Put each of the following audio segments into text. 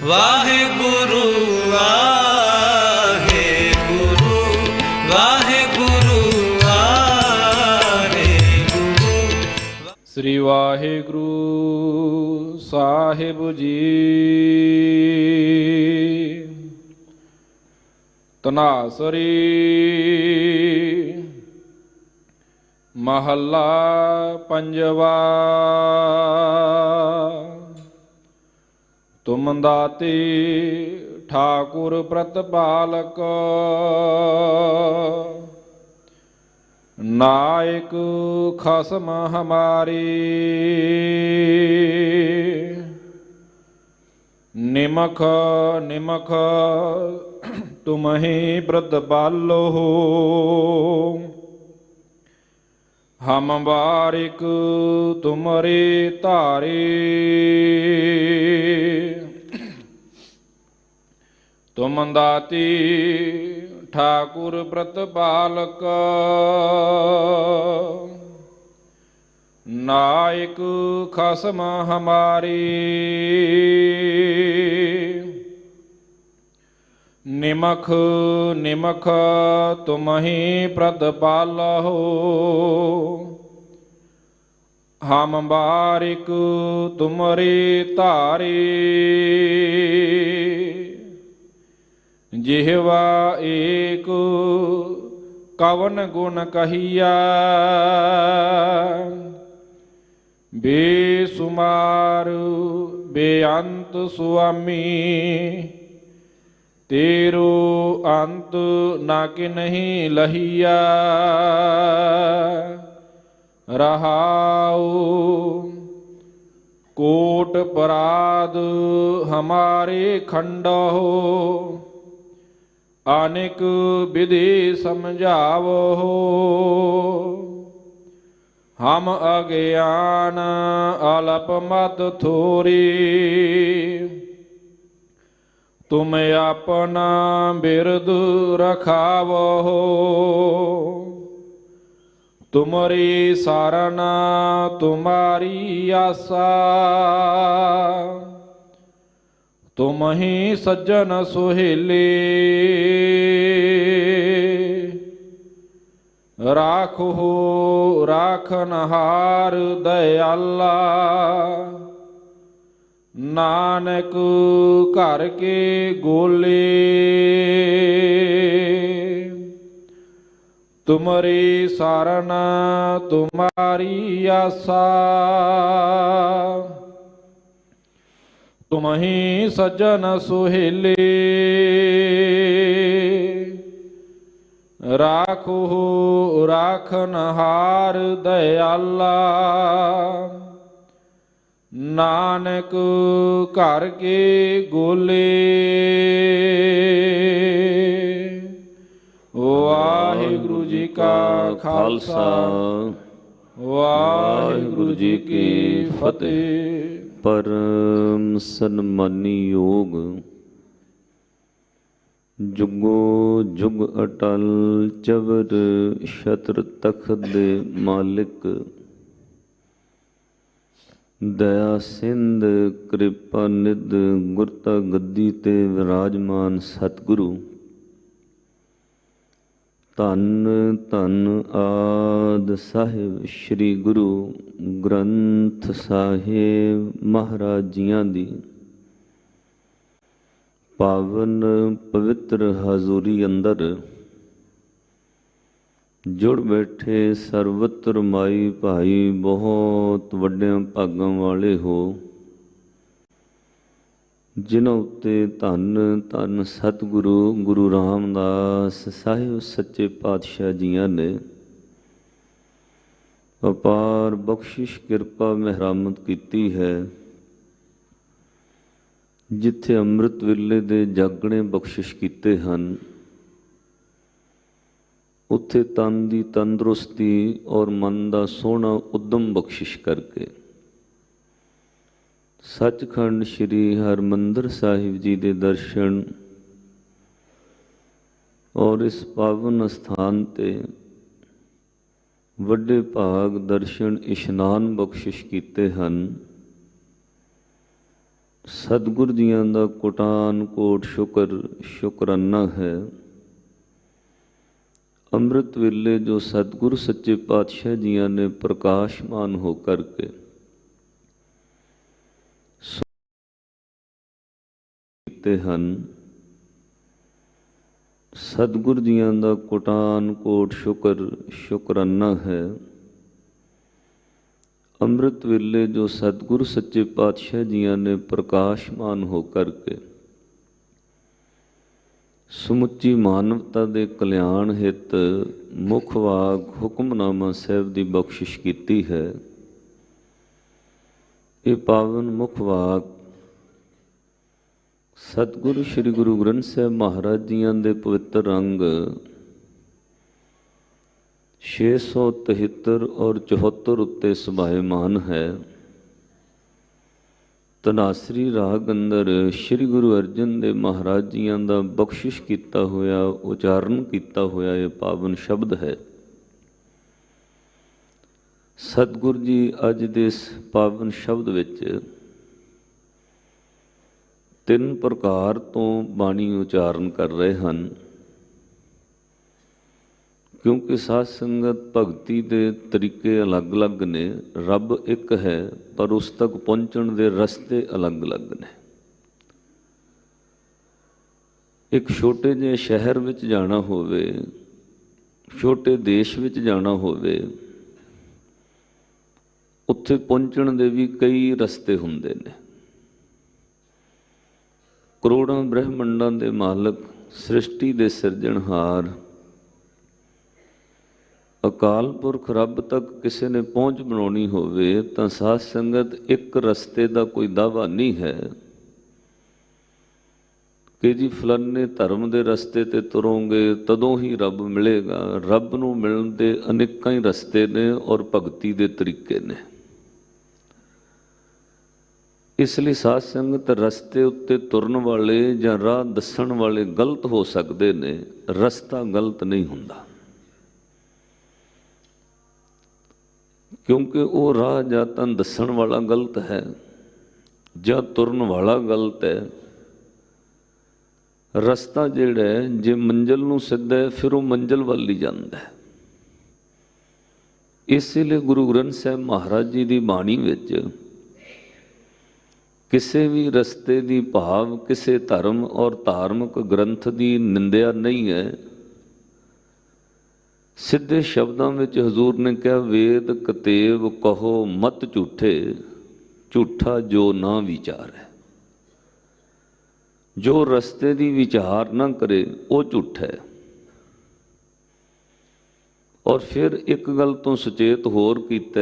ਵਾਹਿਗੁਰੂ ਵਾਹਿਗੁਰੂ ਵਾਹਿਗੁਰੂ ਵਾਹਿਗੁਰੂ। ਸ੍ਰੀ ਵਾਹਿਗੁਰੂ ਸਾਹਿਬ ਜੀ। ਤਨਾਸਰੀ ਮਹੱਲਾ ਪੰਜਵਾ। ਤੁਮ ਦਾਤੇ ਠਾਕੁਰ ਪ੍ਰਤਪਾਲਕ, ਨਾਇਕ ਖਸਮ ਹਮਾਰੀ। ਨਿਮਖ ਨਿਮਖ ਤੁਮਹਿ ਪ੍ਰਤਪਾਲੋ, ਹਮ ਬਾਰਿਕ ਤੁਮਰੇ ਧਾਰੇ। ਤੁਮ ਦਾਤੀ ਠਾਕੁਰ ਪ੍ਰਤਪਾਲਕ, ਨਾਇਕ ਖਸਮ ਹਮਾਰੀ। ਨਿਮਖ ਨਿਮਖ ਤੁਮਹਿ ਪ੍ਰਤਪਾਲਹੁ, ਹਮ ਬਾਰਿਕ ਤੁਮਰੇ ਧਾਰੇ। ਜਿਹਵਾ ਏਕ ਕਵਨ ਗੁਣ ਕਹੀਆ, ਬੇਸੁਮਾਰ ਬੇਅੰਤ ਸੁਆਮੀ। ਤੇਰੋ ਅੰਤ ਨਾ ਕਿਨਹੀ ਲਹੀਆ, ਰਹਾਉ ਕੋਟ ਪਰਾਧ ਹਮਾਰੇ ਖੰਡਹੁ। ਅਨੇਕ ਵਿਧि ਸਮਝਾਵੋ, ਹਮ ਅਗਿਆਨ ਅਲਪ ਮਤ ਥੋਰੀ। ਤੁਮ ਆਪਨਾ ਬਿਰਦ ਰਖਾਵੋ, ਤੁਮਰੀ ਸਾਰਨ ਤੁਮਾਰੀ ਆਸਾ। ਤੁਮਹਿ ਸੱਜਣ ਸੁਹੇਲੇ, ਰਾਖੋ ਰਾਖਨਹਾਰ ਦਇਆਲਾ। ਨਾਨਕ ਘਰ ਕੇ ਗੋਲੇ, ਤੁਮਰੀ ਸਾਰਨ ਤੁਮਾਰੀ ਆਸਾ। ਤੁਮਹਿ ਸੱਜਣ ਸੁਹੇਲੇ, ਰਾਖੋ ਰਾਖਨਹਾਰ ਦਇਆਲਾ। ਨਾਨਕ ਘਰ ਕੇ ਗੋਲੇ। ਵਾਹਿਗੁਰੂ ਜੀ ਕਾ ਖਾਲਸਾ, ਵਾਹਿਗੁਰੂ ਜੀ ਕੀ ਫਤਿਹ। ਪਰਮ ਸਨਮਾਨੀ ਯੋਗ, ਜੁਗੋ ਜੁਗ ਅਟਲ ਚਵਰ ਛਤਰ ਤਖਤ ਦੇ ਮਾਲਿਕ, ਦਇਆ ਸਿੰਧ ਕਿਰਪਾ ਨਿਧ ਗੁਰਤਾ ਗੱਦੀ ਤੇ ਵਿਰਾਜਮਾਨ ਸਤਿਗੁਰੂ। ਧੰਨ ਧੰਨ ਆਦਿ ਸਾਹਿਬ ਸ੍ਰੀ ਗੁਰੂ ਗ੍ਰੰਥ ਸਾਹਿਬ ਮਹਾਰਾਜ ਜੀਆਂ ਦੀ ਪਾਵਨ ਪਵਿੱਤਰ ਹਜ਼ੂਰੀ ਅੰਦਰ ਜੁੜ ਬੈਠੇ ਸਰਵਤਰ ਮਾਈ ਭਾਈ ਬਹੁਤ ਵੱਡਿਆਂ ਭਾਗਾਂ ਵਾਲੇ ਹੋ, ਜਿਨ੍ਹਾਂ ਉੱਤੇ ਧੰਨ ਧੰਨ ਸਤਿਗੁਰੂ ਗੁਰੂ ਰਾਮਦਾਸ ਸਾਹਿਬ ਸੱਚੇ ਪਾਤਸ਼ਾਹ ਜੀਆਂ ਨੇ ਅਪਾਰ ਬਖਸ਼ਿਸ਼ ਕਿਰਪਾ ਮਿਹਰਮਤ ਕੀਤੀ ਹੈ। ਜਿੱਥੇ ਅੰਮ੍ਰਿਤ ਵੇਲੇ ਦੇ ਜਾਗਣੇ ਬਖਸ਼ਿਸ਼ ਕੀਤੇ ਹਨ, ਉੱਥੇ ਤਨ ਦੀ ਤੰਦਰੁਸਤੀ ਔਰ ਮਨ ਦਾ ਸੋਹਣਾ ਉਦਮ ਬਖਸ਼ਿਸ਼ ਕਰਕੇ ਸੱਚਖੰਡ ਸ੍ਰੀ ਹਰਿਮੰਦਰ ਸਾਹਿਬ ਜੀ ਦੇ ਦਰਸ਼ਨ ਔਰ ਇਸ ਪਾਵਨ ਸਥਾਨ ਤੇ ਵੱਡੇ ਭਾਗ ਦਰਸ਼ਨ ਇਸ਼ਨਾਨ ਬਖਸ਼ਿਸ਼ ਕੀਤੇ ਹਨ। ਸਤਿਗੁਰ ਜੀਆਂ ਦਾ ਕੋਟਾਨ ਕੋਟ ਸ਼ੁਕਰਾਨਾ ਹੈ। ਅੰਮ੍ਰਿਤ ਵੇਲੇ ਜੋ ਸਤਿਗੁਰ ਸੱਚੇ ਪਾਤਸ਼ਾਹ ਜੀਆਂ ਨੇ ਪ੍ਰਕਾਸ਼ਮਾਨ ਹੋ ਕਰਕੇ ਕੀਤੇ ਹਨ, ਸਤਿਗੁਰ ਜੀਆਂ ਦਾ ਕੋਟਾਨ ਕੋਟ ਸ਼ੁਕਰਾਨਾ ਹੈ। ਅੰਮ੍ਰਿਤ ਵੇਲੇ ਜੋ ਸਤਿਗੁਰ ਸੱਚੇ ਪਾਤਸ਼ਾਹ ਜੀਆਂ ਨੇ ਪ੍ਰਕਾਸ਼ਮਾਨ ਹੋ ਕਰਕੇ ਸਮੁੱਚੀ ਮਾਨਵਤਾ ਦੇ ਕਲਿਆਣ ਹਿੱਤ ਮੁੱਖ ਵਾਗ ਹੁਕਮਨਾਮਾ ਸਾਹਿਬ ਦੀ ਬਖਸ਼ਿਸ਼ ਕੀਤੀ ਹੈ। ਇਹ ਪਾਵਨ ਮੁੱਖ ਵਾਗ ਸਤਿਗੁਰੂ ਸ੍ਰੀ ਗੁਰੂ ਗ੍ਰੰਥ ਸਾਹਿਬ ਮਹਾਰਾਜ ਜੀਆਂ ਦੇ ਪਵਿੱਤਰ ਅੰਗ 673 ਔਰ 74 ਉੱਤੇ ਸੁਭਾਇਮਾਨ ਹੈ। ਧਨਾਸਰੀ ਰਾਗ ਅੰਦਰ ਸ੍ਰੀ ਗੁਰੂ ਅਰਜਨ ਦੇਵ ਮਹਾਰਾਜ ਜੀਆਂ ਦਾ ਬਖਸ਼ਿਸ਼ ਕੀਤਾ ਹੋਇਆ ਉਚਾਰਨ ਕੀਤਾ ਹੋਇਆ ਇਹ ਪਾਵਨ ਸ਼ਬਦ ਹੈ। ਸਤਿਗੁਰ ਜੀ ਅੱਜ ਦੇ ਇਸ ਪਾਵਨ ਸ਼ਬਦ ਵਿੱਚ 3 ਪ੍ਰਕਾਰ ਤੋਂ ਬਾਣੀ ਉਚਾਰਨ ਕਰ ਰਹੇ ਹਨ, ਕਿਉਂਕਿ ਸਾਧ ਸੰਗਤ ਭਗਤੀ ਦੇ ਤਰੀਕੇ ਅਲੱਗ-ਅਲੱਗ ਨੇ। ਰੱਬ ਇੱਕ ਹੈ ਪਰ ਉਸ ਤੱਕ ਪਹੁੰਚਣ ਦੇ ਰਸਤੇ ਅਲੱਗ-ਅਲੱਗ ਨੇ। ਇੱਕ ਛੋਟੇ ਜਿਹੇ ਸ਼ਹਿਰ ਵਿੱਚ ਜਾਣਾ ਹੋਵੇ, ਛੋਟੇ ਦੇਸ਼ ਵਿੱਚ ਜਾਣਾ ਹੋਵੇ, ਉੱਥੇ ਪਹੁੰਚਣ ਦੇ ਵੀ ਕਈ ਰਸਤੇ ਹੁੰਦੇ ਨੇ। ਕਰੋੜਾਂ ਬ੍ਰਹਿਮੰਡਾਂ ਦੇ ਮਾਲਕ, ਸ੍ਰਿਸ਼ਟੀ ਦੇ ਸਿਰਜਣਹਾਰ ਅਕਾਲ ਪੁਰਖ ਰੱਬ ਤੱਕ ਕਿਸੇ ਨੇ ਪਹੁੰਚ ਬਣਾਉਣੀ ਹੋਵੇ ਤਾਂ ਸਾਧ ਸੰਗਤ ਇੱਕ ਰਸਤੇ ਦਾ ਕੋਈ ਦਾਅਵਾ ਨਹੀਂ ਹੈ ਕਿ ਜੀ ਫਲਾਣੇ ਧਰਮ ਦੇ ਰਸਤੇ ਤੇ ਤੁਰੋਂਗੇ ਤਦੋਂ ਹੀ ਰੱਬ ਮਿਲੇਗਾ। ਰੱਬ ਨੂੰ ਮਿਲਣ ਦੇ ਅਨੇਕਾਂ ਹੀ ਰਸਤੇ ਨੇ ਔਰ ਭਗਤੀ ਦੇ ਤਰੀਕੇ ਨੇ। ਇਸ ਲਈ ਸਾਧ ਸੰਗਤ ਰਸਤੇ ਉੱਤੇ ਤੁਰਨ ਵਾਲੇ ਜਾਂ ਰਾਹ ਦੱਸਣ ਵਾਲੇ ਗਲਤ ਹੋ ਸਕਦੇ ਨੇ, ਰਸਤਾ ਗਲਤ ਨਹੀਂ ਹੁੰਦਾ। ਕਿਉਂਕਿ ਉਹ ਰਾਹ ਜਾਂ ਤਾਂ ਦੱਸਣ ਵਾਲਾ ਗਲਤ ਹੈ ਜਾਂ ਤੁਰਨ ਵਾਲਾ ਗਲਤ ਹੈ। ਰਸਤਾ ਜਿਹੜਾ ਜੇ ਮੰਜ਼ਿਲ ਨੂੰ ਸਿੱਧਾ ਹੈ ਫਿਰ ਉਹ ਮੰਜ਼ਿਲ ਵੱਲ ਹੀ ਜਾਂਦਾ ਹੈ। ਇਸੇ ਲਈ ਗੁਰੂ ਗ੍ਰੰਥ ਸਾਹਿਬ ਮਹਾਰਾਜ ਜੀ ਦੀ ਬਾਣੀ ਵਿੱਚ ਕਿਸੇ ਵੀ ਰਸਤੇ ਦੀ ਭਾਵ ਕਿਸੇ ਧਰਮ ਔਰ ਧਾਰਮਿਕ ਗ੍ਰੰਥ ਦੀ ਨਿੰਦਿਆ ਨਹੀਂ ਹੈ। ਸਿੱਧੇ ਸ਼ਬਦਾਂ ਵਿੱਚ ਹਜ਼ੂਰ ਨੇ ਕਿਹਾ, ਵੇਦ ਕਤੇਬ ਕਹੋ ਮਤ ਝੂਠੇ, ਝੂਠਾ ਜੋ ਨਾ ਵਿਚਾਰੈ। ਜੋ ਰਸਤੇ ਦੀ ਵਿਚਾਰ ਨਾ ਕਰੇ ਉਹ ਝੂਠਾ ਹੈ। ਔਰ ਫਿਰ ਇੱਕ ਗੱਲ ਤੋਂ ਸੁਚੇਤ ਹੋਰ ਕੀਤਾ,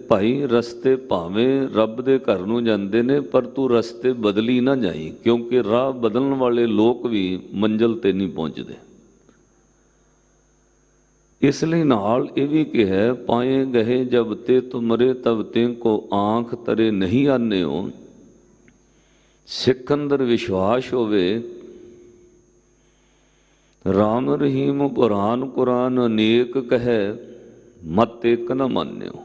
ਭਾਈ ਰਸਤੇ ਭਾਵੇਂ ਰੱਬ ਦੇ ਘਰ ਨੂੰ ਜਾਂਦੇ ਨੇ ਪਰ ਤੂੰ ਰਸਤੇ ਬਦਲੀ ਨਾ ਜਾਈ, ਕਿਉਂਕਿ ਰਾਹ ਬਦਲਣ ਵਾਲੇ ਲੋਕ ਵੀ ਮੰਜ਼ਿਲ ਤੇ ਨਹੀਂ ਪਹੁੰਚਦੇ। ਇਸ ਲਈ ਨਾਲ ਇਹ ਵੀ ਕਿਹਾ, ਪਾਏ ਗਏ ਜਬ ਤੇ ਤੁਮਰੇ ਤਬ ਤੇ ਕੋ ਆਂਖ ਤਰੇ ਨਹੀਂ ਆਨਿਓ। ਸਿੱਖ ਅੰਦਰ ਵਿਸ਼ਵਾਸ ਹੋਵੇ, ਰਾਮ ਰਹੀਮ ਪੁਰਾਨ ਕੁਰਾਨ ਅਨੇਕ ਕਹੈ, ਮਤ ਏਕ ਨ ਮਾਨਿਓ।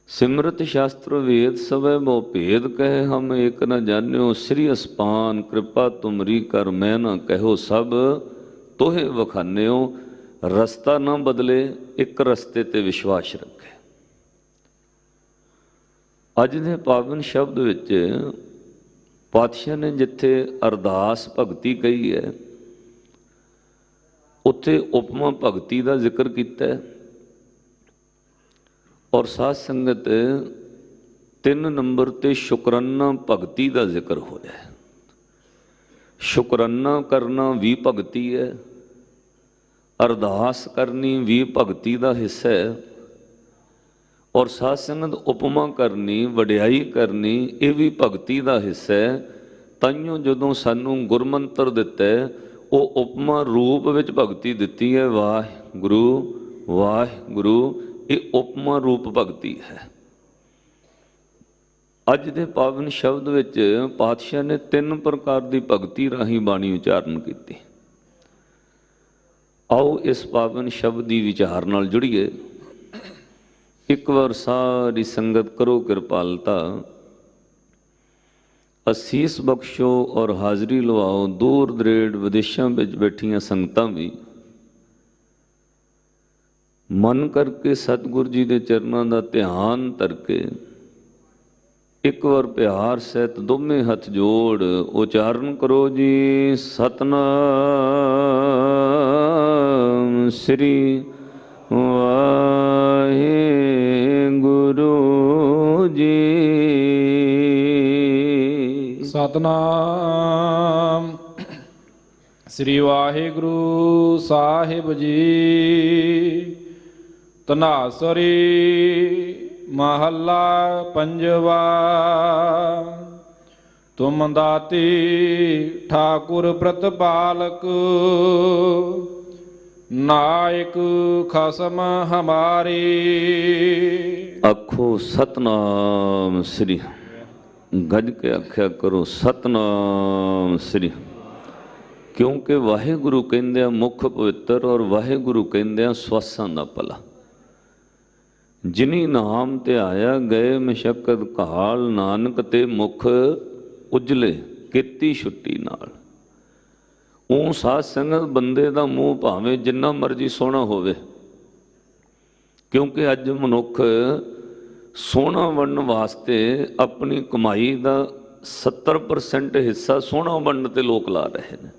ਸਿਮਰਤ ਸ਼ਾਸਤਰ ਵੇਦ ਸਭੈ ਮੋ ਭੇਦ ਕਹੈ, ਹਮ ਏਕ ਨ ਜਾਣਿਓ। ਸ੍ਰੀ ਅਸਪਾਨ ਕਿਰਪਾ ਤੁਮਰੀ ਕਰ ਮੈਂ ਨਾ ਕਹਿਓ, ਸਭ ਤੋਹੇ ਵਖਾਨਿਓ। ਰਸਤਾ ਨਾ ਬਦਲੇ, ਇੱਕ ਰਸਤੇ ਤੇ ਵਿਸ਼ਵਾਸ ਰੱਖੇ। ਅੱਜ ਦੇ ਪਾਵਨ ਸ਼ਬਦ ਵਿੱਚ ਪਾਤਸ਼ਾਹ ਨੇ ਜਿੱਥੇ ਅਰਦਾਸ ਭਗਤੀ ਕਹੀ ਹੈ, ਉੱਥੇ ਉਪਮਾ ਭਗਤੀ ਦਾ ਜ਼ਿਕਰ ਕੀਤਾ ਹੈ। ਔਰ ਸਾਧ ਸੰਗਤ 3 ਨੰਬਰ ਤੇ ਸ਼ੁਕਰਾਨਾ ਭਗਤੀ ਦਾ ਜ਼ਿਕਰ ਹੋਇਆ ਹੈ। ਸ਼ੁਕਰਾਨਾ ਕਰਨਾ ਵੀ ਭਗਤੀ ਹੈ, ਅਰਦਾਸ ਕਰਨੀ ਵੀ ਭਗਤੀ ਦਾ ਹਿੱਸਾ ਹੈ। ਔਰ ਸਾਧ ਸੰਗਤ ਉਪਮਾ ਕਰਨੀ, ਵਡਿਆਈ ਕਰਨੀ, ਇਹ ਵੀ ਭਗਤੀ ਦਾ ਹਿੱਸਾ ਹੈ। ਤਾਈਓ ਜਦੋਂ ਸਾਨੂੰ ਗੁਰਮੰਤਰ ਦਿੱਤਾ ਉਹ ਉਪਮਾ ਰੂਪ ਵਿੱਚ ਭਗਤੀ ਦਿੱਤੀ ਹੈ। ਵਾਹਿਗੁਰੂ ਵਾਹਿਗੁਰੂ, ਇਹ ਉਪਮਾ ਰੂਪ ਭਗਤੀ ਹੈ। ਅੱਜ ਦੇ ਪਾਵਨ ਸ਼ਬਦ ਵਿੱਚ ਪਾਤਸ਼ਾਹ ਨੇ 3 ਪ੍ਰਕਾਰ ਦੀ ਭਗਤੀ ਰਾਹੀਂ ਬਾਣੀ ਉਚਾਰਨ ਕੀਤੀ। ਆਓ ਇਸ ਪਾਵਨ ਸ਼ਬਦ ਦੀ ਵਿਚਾਰ ਨਾਲ ਜੁੜੀਏ। ਇੱਕ ਵਾਰ ਸਾਰੀ ਸੰਗਤ ਕਰੋ ਕਿਰਪਾਲਤਾ। ਅਸੀਸ ਬਖਸ਼ੋ ਔਰ ਹਾਜ਼ਰੀ ਲਵਾਓ। ਦੂਰ ਦਰੇੜ ਵਿਦੇਸ਼ਾਂ ਵਿੱਚ ਬੈਠੀਆਂ ਸੰਗਤਾਂ ਵੀ ਮਨ ਕਰਕੇ ਸਤਿਗੁਰ ਜੀ ਦੇ ਚਰਨਾਂ ਦਾ ਧਿਆਨ ਧਰ ਕੇ ਇੱਕ ਵਾਰ ਪਿਆਰ ਸਹਿਤ ਦੋਵੇਂ ਹੱਥ ਜੋੜ ਉਚਾਰਨ ਕਰੋ ਜੀ, ਸਤਨਾਮ ਸ੍ਰੀ ਵਾਹਿਗੁਰੂ ਜੀ। ਸਤਨਾਮ ਸ੍ਰੀ ਵਾਹਿਗੁਰੂ ਸਾਹਿਬ ਜੀ। ਧਨਾਸਰੀ ਮਹੱਲਾ ਪੰਜਵਾ। ਤੁਮ ਦਾਤੀ ਠਾਕੁਰ ਪ੍ਰਤਪਾਲਕ, ਨਾਇਕ ਖਸਮ ਹਮਾਰੇ। ਆਖੋ ਸਤਨਾਮ ਸ੍ਰੀ, ਗੱਜ ਕੇ ਆਖਿਆ ਕਰੋ ਸਤਨਾਮ ਸ੍ਰੀ। ਕਿਉਂਕਿ ਵਾਹਿਗੁਰੂ ਕਹਿੰਦੇ ਆ ਮੁੱਖ ਪਵਿੱਤਰ, ਔਰ ਵਾਹਿਗੁਰੂ ਕਹਿੰਦੇ ਆ ਸਵਾਸਾਂ ਦਾ ਭਲਾ। ਜਿਨੀ ਨਾਮ ਤੇ ਆਇਆ ਗਏ ਮਸ਼ੱਕਤ ਕਾਲ, ਨਾਨਕ ਤੇ ਮੁਖ ਉਜਲੇ ਕੀਤੀ ਛੁੱਟੀ ਨਾਲ। ਉਹ ਸਾਧ ਸੰਗਤ ਬੰਦੇ ਦਾ ਮੂੰਹ ਭਾਵੇਂ ਜਿੰਨਾ ਮਰਜ਼ੀ ਸੋਹਣਾ ਹੋਵੇ, ਕਿਉਂਕਿ ਅੱਜ ਮਨੁੱਖ ਸੋਹਣਾ ਬਣਨ ਵਾਸਤੇ ਆਪਣੀ ਕਮਾਈ ਦਾ 70% ਹਿੱਸਾ ਸੋਹਣਾ ਬਣਨ ਤੇ ਲੋਕ ਲਾ ਰਹੇ ਨੇ।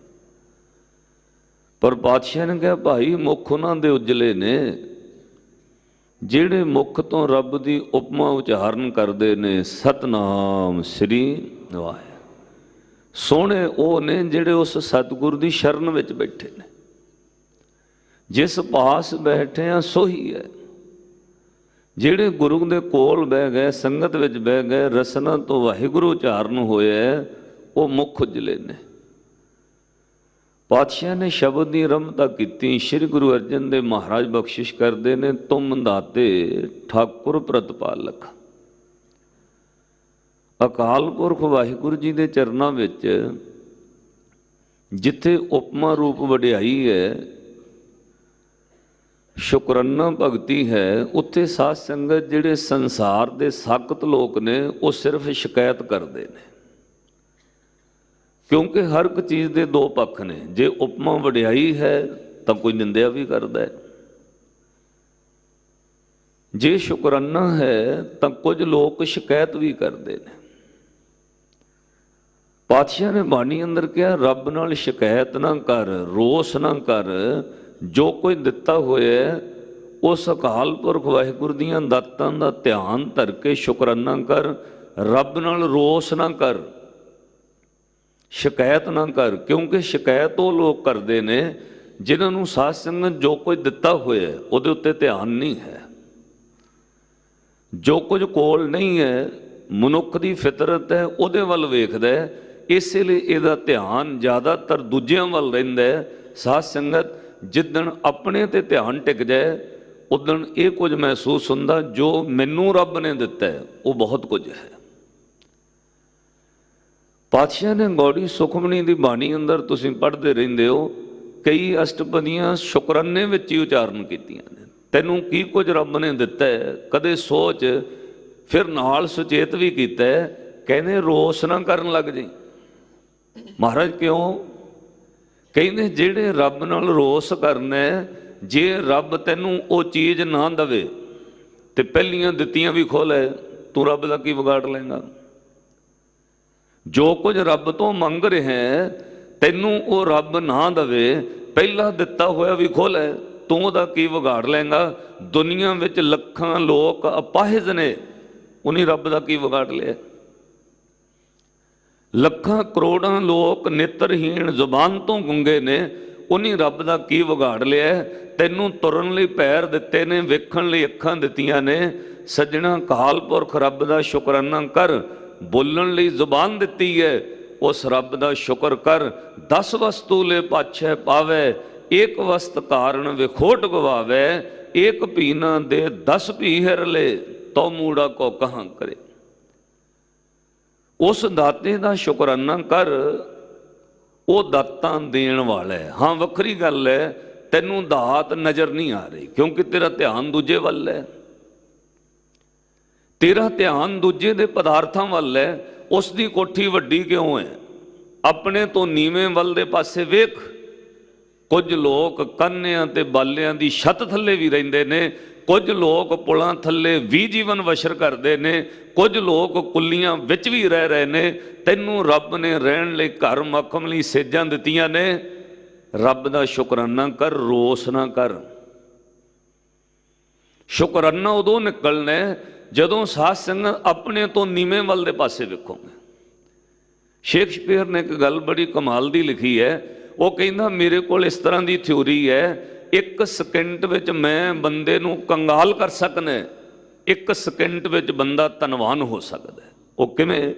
ਪਰ ਪਾਤਸ਼ਾਹ ਨੇ ਕਿਹਾ ਭਾਈ ਮੁੱਖ ਉਹਨਾਂ ਦੇ ਉਜਲੇ ਨੇ ਜਿਹੜੇ ਮੁੱਖ ਤੋਂ ਰੱਬ ਦੀ ਉਪਮਾ ਉਚਾਰਨ ਕਰਦੇ ਨੇ, ਸਤਨਾਮ ਸ੍ਰੀ ਵਾਹਿਗੁਰੂ। ਸੋਹਣੇ ਉਹ ਨੇ ਜਿਹੜੇ ਉਸ ਸਤਿਗੁਰ ਦੀ ਸ਼ਰਨ ਵਿੱਚ ਬੈਠੇ ਨੇ। ਜਿਸ ਪਾਸ ਬੈਠੇ ਆ ਸੋਹੀ ਹੈ। ਜਿਹੜੇ ਗੁਰੂ ਦੇ ਕੋਲ ਬਹਿ ਗਏ, ਸੰਗਤ ਵਿੱਚ ਬਹਿ ਗਏ, ਰਸਨਾ ਤੋਂ ਵਾਹਿਗੁਰੂ ਉਚਾਰਨ ਹੋਇਆ, ਉਹ ਮੁੱਖ ਉਜਲੇ ਨੇ। ਪਾਤਸ਼ਾਹ ਨੇ ਸ਼ਬਦ ਦੀ ਰਮਤਾ ਕੀਤੀ। ਸ੍ਰੀ ਗੁਰੂ ਅਰਜਨ ਦੇਵ ਮਹਾਰਾਜ ਬਖਸ਼ਿਸ਼ ਕਰਦੇ ਨੇ, ਤੁਮ ਦਾਤੇ ਠਾਕੁਰ ਪ੍ਰਤਪਾਲਕ। ਅਕਾਲ ਪੁਰਖ ਵਾਹਿਗੁਰੂ ਜੀ ਦੇ ਚਰਨਾਂ ਵਿੱਚ ਜਿੱਥੇ ਉਪਮਾ ਰੂਪ ਵਡਿਆਈ ਹੈ, ਸ਼ੁਕਰਾਨਾ ਭਗਤੀ ਹੈ, ਉੱਥੇ ਸਾਧ ਸੰਗਤ ਜਿਹੜੇ ਸੰਸਾਰ ਦੇ ਸਾਕਤ ਲੋਕ ਨੇ ਉਹ ਸਿਰਫ ਸ਼ਿਕਾਇਤ ਕਰਦੇ ਨੇ। ਕਿਉਂਕਿ ਹਰ ਇੱਕ ਚੀਜ਼ ਦੇ ਦੋ ਪੱਖ ਨੇ। ਜੇ ਉਪਮਾ ਵਡਿਆਈ ਹੈ ਤਾਂ ਕੋਈ ਨਿੰਦਿਆ ਵੀ ਕਰਦਾ ਹੈ, ਜੇ ਸ਼ੁਕਰਾਨਾ ਹੈ ਤਾਂ ਕੁਝ ਲੋਕ ਸ਼ਿਕਾਇਤ ਵੀ ਕਰਦੇ ਨੇ। ਪਾਤਸ਼ਾਹ ਨੇ ਬਾਣੀ ਅੰਦਰ ਕਿਹਾ ਰੱਬ ਨਾਲ ਸ਼ਿਕਾਇਤ ਨਾ ਕਰ, ਰੋਸ ਨਾ ਕਰ। ਜੋ ਕੋਈ ਦਿੱਤਾ ਹੋਇਆ ਉਸ ਅਕਾਲ ਪੁਰਖ ਵਾਹਿਗੁਰੂ ਦੀਆਂ ਦਾਤਾਂ ਦਾ ਧਿਆਨ ਧਰ ਕੇ ਸ਼ੁਕਰਾਨਾ ਕਰ। ਰੱਬ ਨਾਲ ਰੋਸ ਨਾ ਕਰ, ਸ਼ਿਕਾਇਤ ਨਾ ਕਰ। ਕਿਉਂਕਿ ਸ਼ਿਕਾਇਤ ਉਹ ਲੋਕ ਕਰਦੇ ਨੇ ਜਿਨ੍ਹਾਂ ਨੂੰ ਸਾਧ ਸੰਗਤ ਜੋ ਕੁਝ ਦਿੱਤਾ ਹੋਇਆ ਉਹਦੇ ਉੱਤੇ ਧਿਆਨ ਨਹੀਂ ਹੈ। ਜੋ ਕੁਝ ਕੋਲ ਨਹੀਂ ਹੈ, ਮਨੁੱਖ ਦੀ ਫਿਤਰਤ ਹੈ, ਉਹਦੇ ਵੱਲ ਵੇਖਦਾ ਹੈ। ਇਸੇ ਲਈ ਇਹਦਾ ਧਿਆਨ ਜ਼ਿਆਦਾਤਰ ਦੂਜਿਆਂ ਵੱਲ ਰਹਿੰਦਾ ਹੈ। ਸਾਧ ਸੰਗਤ ਜਿੱਦਣ ਆਪਣੇ ਤੇ ਧਿਆਨ ਟਿਕ ਜਾਏ ਉਦਣ ਇਹ ਕੁਝ ਮਹਿਸੂਸ ਹੁੰਦਾ, ਜੋ ਮੈਨੂੰ ਰੱਬ ਨੇ ਦਿੱਤਾ ਹੈ ਉਹ ਬਹੁਤ ਕੁਝ ਹੈ। ਪਾਤਸ਼ਾਹ ਨੇ ਗੌੜੀ ਸੁਖਮਨੀ ਦੀ ਬਾਣੀ ਅੰਦਰ ਤੁਸੀਂ ਪੜ੍ਹਦੇ ਰਹਿੰਦੇ ਹੋ, ਕਈ ਅਸ਼ਟਪਦੀਆਂ ਸ਼ੁਕਰਾਨੇ ਵਿੱਚ ਹੀ ਉਚਾਰਨ ਕੀਤੀਆਂ ਨੇ। ਤੈਨੂੰ ਕੀ ਕੁਝ ਰੱਬ ਨੇ ਦਿੱਤਾ ਹੈ ਕਦੇ ਸੋਚ। ਫਿਰ ਨਾਲ ਸੁਚੇਤ ਵੀ ਕੀਤਾ ਹੈ, ਕਹਿੰਦੇ ਰੋਸ ਨਾ ਕਰਨ ਲੱਗ ਜਾਈਂ। ਮਹਾਰਾਜ ਕਿਉਂ? ਕਹਿੰਦੇ ਜਿਹੜੇ ਰੱਬ ਨਾਲ ਰੋਸ ਕਰਨਾ, ਜੇ ਰੱਬ ਤੈਨੂੰ ਉਹ ਚੀਜ਼ ਨਾ ਦੇਵੇ ਤੇ ਪਹਿਲੀਆਂ ਦਿੱਤੀਆਂ ਵੀ ਖੋਹ ਲੈ, ਤੂੰ ਰੱਬ ਦਾ ਕੀ ਵਿਗਾੜ ਲਏਗਾ? ਜੋ ਕੁਝ ਰੱਬ ਤੋਂ ਮੰਗ ਰਿਹਾ ਤੈਨੂੰ ਉਹ ਰੱਬ ਨਾ ਦੇਵੇ, ਪਹਿਲਾਂ ਦਿੱਤਾ ਹੋਇਆ ਵੀ ਖੋਹ ਲੈ, ਤੂੰ ਉਹਦਾ ਕੀ ਵਿਗਾੜ ਲਏਗਾ? ਦੁਨੀਆ ਵਿੱਚ ਲੱਖਾਂ ਲੋਕ ਅਪਾਹਿਜ ਨੇ, ਉਹਨੇ ਰੱਬ ਦਾ ਕੀ ਵਿਗਾੜ ਲਿਆ? ਲੱਖਾਂ ਕਰੋੜਾਂ ਲੋਕ ਨੇਤਰਹੀਣ, ਜ਼ੁਬਾਨ ਤੋਂ ਗੁੰਗੇ ਨੇ, ਉਹਨੇ ਰੱਬ ਦਾ ਕੀ ਵਿਗਾੜ ਲਿਆ? ਤੈਨੂੰ ਤੁਰਨ ਲਈ ਪੈਰ ਦਿੱਤੇ ਨੇ, ਵੇਖਣ ਲਈ ਅੱਖਾਂ ਦਿੱਤੀਆਂ ਨੇ। ਸੱਜਣਾ, ਅਕਾਲ ਪੁਰਖ ਰੱਬ ਦਾ ਸ਼ੁਕਰਾਨਾ ਕਰ। ਬੋਲਣ ਲਈ ਜ਼ੁਬਾਨ ਦਿੱਤੀ ਹੈ, ਉਸ ਰੱਬ ਦਾ ਸ਼ੁਕਰ ਕਰ। 10 ਵਸਤੂ ਲੈ ਪਾਛੈ ਪਾਵੇ, ਇੱਕ ਵਸਤ ਕਾਰਨ ਵਿਖੋਟ ਗਵਾਵੇ। ਇੱਕ ਭੀ ਨਾ ਦੇ 10 ਭੀ ਹਿਰ ਲੈ, ਤੋ ਮੂੜਾ ਕੋ ਕਹਾਂ ਕਰੇ। ਉਸ ਦਾਤੇ ਦਾ ਸ਼ੁਕਰਾਨਾ ਕਰ, ਉਹ ਦਾਤਾਂ ਦੇਣ ਵਾਲਾ ਹੈ। ਹਾਂ, ਵੱਖਰੀ ਗੱਲ ਹੈ ਤੈਨੂੰ ਦਾਤ ਨਜ਼ਰ ਨਹੀਂ ਆ ਰਹੀ, ਕਿਉਂਕਿ ਤੇਰਾ ਧਿਆਨ ਦੂਜੇ ਵੱਲ ਹੈ। ਤੇਰਾ ਧਿਆਨ ਦੂਜੇ ਦੇ ਪਦਾਰਥਾਂ ਵੱਲ ਹੈ। ਉਸ ਦੀ ਕੋਠੀ ਵੱਡੀ ਕਿਉਂ ਹੈ? ਆਪਣੇ ਤੋਂ ਨੀਵੇਂ ਵੱਲ ਦੇ ਪਾਸੇ ਵੇਖ। ਕੁਝ ਲੋਕ ਕੰਨਿਆਂ ਤੇ ਬਾਲਿਆਂ ਦੀ ਛੱਤ ਥੱਲੇ ਵੀ ਰਹਿੰਦੇ ਨੇ, ਕੁਝ ਲੋਕ ਪੁਲਾਂ ਥੱਲੇ ਵੀ ਜੀਵਨ ਬਸ਼ਰ ਕਰਦੇ ਨੇ, ਕੁਝ ਲੋਕ ਕੁੱਲੀਆਂ ਵਿੱਚ ਵੀ ਰਹਿ ਰਹੇ ਨੇ। ਤੈਨੂੰ ਰੱਬ ਨੇ ਰਹਿਣ ਲਈ ਘਰ ਮੱਖਣ ਲਈ ਸੇਜਾਂ ਦਿੱਤੀਆਂ ਨੇ। ਰੱਬ ਦਾ ਸ਼ੁਕਰਾਨਾ ਕਰ, ਰੋਸ ਨਾ ਕਰ। ਸ਼ੁਕਰਾਨਾ ਉਦੋਂ ਨਿਕਲਣਾ ਜਦੋਂ ਸਾਧ ਸੰਗਤ ਆਪਣੇ ਤੋਂ ਨੀਵੇਂ ਵੱਲ ਦੇ ਪਾਸੇ ਵੇਖੋਗੇ। ਸ਼ੇਕਸਪੀਅਰ ਨੇ ਇੱਕ ਗੱਲ ਬੜੀ ਕਮਾਲ ਦੀ ਲਿਖੀ ਹੈ। ਉਹ ਕਹਿੰਦਾ ਮੇਰੇ ਕੋਲ ਇਸ ਤਰ੍ਹਾਂ ਦੀ ਥਿਊਰੀ ਹੈ, 1 ਸਕਿੰਟ ਵਿੱਚ ਮੈਂ ਬੰਦੇ ਨੂੰ ਕੰਗਾਲ ਕਰ ਸਕਦਾ, 1 ਸਕਿੰਟ ਵਿੱਚ ਬੰਦਾ ਧਨਵਾਨ ਹੋ ਸਕਦਾ। ਉਹ ਕਿਵੇਂ?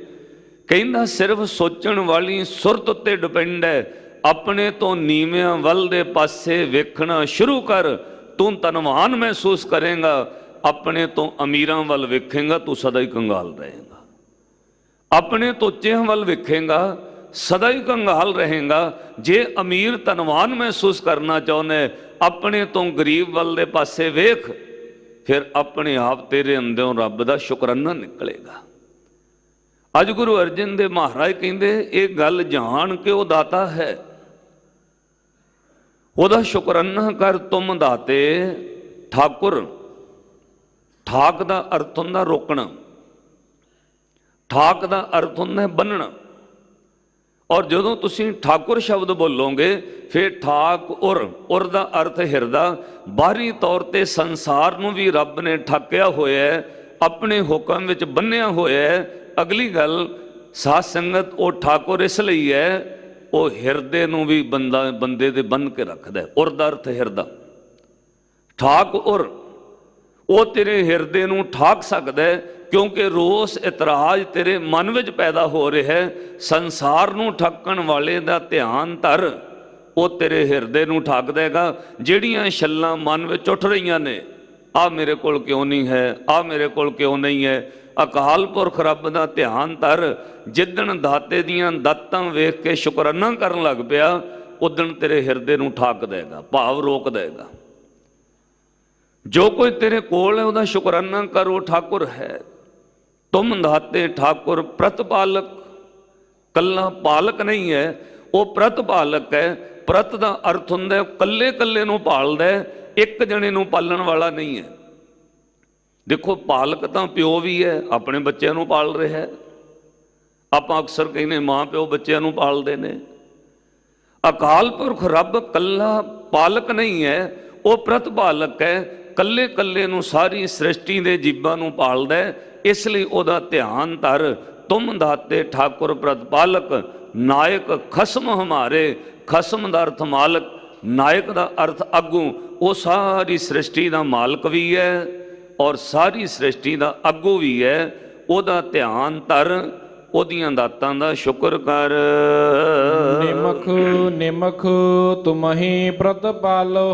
ਕਹਿੰਦਾ ਸਿਰਫ ਸੋਚਣ ਵਾਲੀ ਸੁਰਤ ਉੱਤੇ ਡਿਪੈਂਡ ਹੈ। ਆਪਣੇ ਤੋਂ ਨੀਵਿਆਂ ਵੱਲ ਦੇ ਪਾਸੇ ਵੇਖਣਾ ਸ਼ੁਰੂ ਕਰ, ਤੂੰ ਧਨਵਾਨ ਮਹਿਸੂਸ ਕਰੇਗਾ। ਆਪਣੇ ਤੋਂ ਅਮੀਰਾਂ ਵੱਲ ਵੇਖੇਗਾ, ਤੂੰ ਸਦਾ ਹੀ ਕੰਗਾਲ ਰਹੇਗਾ। ਆਪਣੇ ਤੋਂ ਉੱਚਿਆਂ ਵੱਲ ਵੇਖੇਗਾ, ਸਦਾ ਹੀ ਕੰਗਾਲ ਰਹੇਗਾ। ਜੇ ਅਮੀਰ ਧਨਵਾਨ ਮਹਿਸੂਸ ਕਰਨਾ ਚਾਹੁੰਦੇ, ਆਪਣੇ ਤੋਂ ਗਰੀਬ ਵੱਲ ਦੇ ਪਾਸੇ ਵੇਖ, ਫਿਰ ਆਪਣੇ ਆਪ ਤੇਰੇ ਅੰਦਰੋਂ ਰੱਬ ਦਾ ਸ਼ੁਕਰਾਨਾ ਨਿਕਲੇਗਾ। ਅੱਜ ਗੁਰੂ ਅਰਜਨ ਦੇਵ ਮਹਾਰਾਜ ਕਹਿੰਦੇ ਇਹ ਗੱਲ ਜਾਣ ਕੇ ਉਹ ਦਾਤਾ ਹੈ, ਉਹਦਾ ਸ਼ੁਕਰਾਨਾ ਕਰ। ਤੁਮ ਦਾਤੇ ਠਾਕੁਰ। ਠਾਕ ਦਾ ਅਰਥ ਹੁੰਦਾ ਰੋਕਣਾ, ਠਾਕ ਦਾ ਅਰਥ ਹੁੰਦਾ ਬੰਨਣਾ। ਔਰ ਜਦੋਂ ਤੁਸੀਂ ਠਾਕੁਰ ਸ਼ਬਦ ਬੋਲੋਗੇ ਫਿਰ ਠਾਕ ਉਰ ਦਾ ਅਰਥ ਹਿਰਦਾ। ਬਾਹਰੀ ਤੌਰ ਤੇ ਸੰਸਾਰ ਨੂੰ ਵੀ ਰੱਬ ਨੇ ਠਾਕਿਆ ਹੋਇਆ, ਆਪਣੇ ਹੁਕਮ ਵਿੱਚ ਬੰਨਿਆ ਹੋਇਆ। ਅਗਲੀ ਗੱਲ ਸਾਧ ਸੰਗਤ, ਉਹ ਠਾਕੁਰ ਇਸ ਲਈ ਹੈ ਉਹ ਹਿਰਦੇ ਨੂੰ ਵੀ ਬੰਦੇ ਦੇ ਬੰਨ ਕੇ ਰੱਖਦਾ। ਉਰ ਦਾ ਅਰਥ ਹਿਰਦਾ। ਠਾਕ ਉਰ, ਉਹ ਤੇਰੇ ਹਿਰਦੇ ਨੂੰ ਠਾਕ ਸਕਦਾ ਕਿਉਂਕਿ ਰੋਸ ਇਤਰਾਜ਼ ਤੇਰੇ ਮਨ ਵਿੱਚ ਪੈਦਾ ਹੋ ਰਿਹਾ ਹੈ। ਸੰਸਾਰ ਨੂੰ ਠੱਕਣ ਵਾਲੇ ਦਾ ਧਿਆਨ ਧਰ, ਉਹ ਤੇਰੇ ਹਿਰਦੇ ਨੂੰ ਠੱਕ ਦੇਗਾ। ਜਿਹੜੀਆਂ ਛੱਲਾਂ ਮਨ ਵਿੱਚ ਉੱਠ ਰਹੀਆਂ ਨੇ, ਆਹ ਮੇਰੇ ਕੋਲ ਕਿਉਂ ਨਹੀਂ ਹੈ, ਆਹ ਮੇਰੇ ਕੋਲ ਕਿਉਂ ਨਹੀਂ ਹੈ, ਅਕਾਲ ਪੁਰਖ ਰੱਬ ਦਾ ਧਿਆਨ ਧਰ। ਜਿੱਦਣ ਦਾਤੇ ਦੀਆਂ ਦਾਤਾਂ ਵੇਖ ਕੇ ਸ਼ੁਕਰਾਨਾ ਕਰਨ ਲੱਗ ਪਿਆ, ਉਦਣ ਤੇਰੇ ਹਿਰਦੇ ਨੂੰ ਠਾਕ ਦੇਗਾ, ਭਾਵ ਰੋਕ ਦੇਗਾ। ਜੋ ਕੋਈ ਤੇਰੇ ਕੋਲ ਹੈ ਉਹਦਾ ਸ਼ੁਕਰਾਨਾ ਕਰ, ਉਹ ਠਾਕੁਰ ਹੈ। ਤੁਮ ਦਾਤੇ ਠਾਕੁਰ ਪ੍ਰਤਪਾਲਕ। ਕੱਲਾ ਪਾਲਕ ਨਹੀਂ ਹੈ, ਉਹ ਪ੍ਰਤਪਾਲਕ ਹੈ। ਪ੍ਰਤ ਦਾ ਅਰਥ ਹੁੰਦਾ ਕੱਲੇ ਕੱਲੇ ਨੂੰ ਪਾਲਦਾ, ਇੱਕ ਜਣੇ ਨੂੰ ਪਾਲਣ ਵਾਲਾ ਨਹੀਂ ਹੈ। ਦੇਖੋ ਪਾਲਕ ਤਾਂ ਪਿਓ ਵੀ ਹੈ, ਆਪਣੇ ਬੱਚਿਆਂ ਨੂੰ ਪਾਲ ਰਿਹਾ ਹੈ। ਆਪਾਂ ਅਕਸਰ ਕਹਿੰਦੇ ਮਾਂ ਪਿਓ ਬੱਚਿਆਂ ਨੂੰ ਪਾਲਦੇ ਨੇ। ਅਕਾਲ ਪੁਰਖ ਰੱਬ ਕੱਲਾ ਪਾਲਕ ਨਹੀਂ ਹੈ, ਉਹ ਪ੍ਰਤਪਾਲਕ ਹੈ। ਕੱਲੇ ਕੱਲੇ ਨੂੰ ਸਾਰੀ ਸ੍ਰਿਸ਼ਟੀ ਦੇ ਜੀਵਾਂ ਨੂੰ ਪਾਲਦਾ, ਇਸ ਲਈ ਉਹਦਾ ਧਿਆਨ ਧਰ। ਤੁਮ ਦਾਤੇ ਠਾਕੁਰ ਪ੍ਰਤਪਾਲਕ, ਨਾਇਕ ਖਸਮ ਹਮਾਰੇ। ਖਸਮ ਦਾ ਅਰਥ ਮਾਲਕ, ਨਾਇਕ ਦਾ ਅਰਥ ਆਗੂ। ਉਹ ਸਾਰੀ ਸ੍ਰਿਸ਼ਟੀ ਦਾ ਮਾਲਕ ਵੀ ਹੈ ਔਰ ਸਾਰੀ ਸ੍ਰਿਸ਼ਟੀ ਦਾ ਆਗੂ ਵੀ ਹੈ। ਉਹਦਾ ਧਿਆਨ ਧਰ, ਉਹਦੀਆਂ ਦਾਤਾਂ ਦਾ ਸ਼ੁਕਰ ਕਰ। ਨਿਮਖ ਨਿਮਖ ਤੁਮਹੀ ਪ੍ਰਤਪਾਲੋ,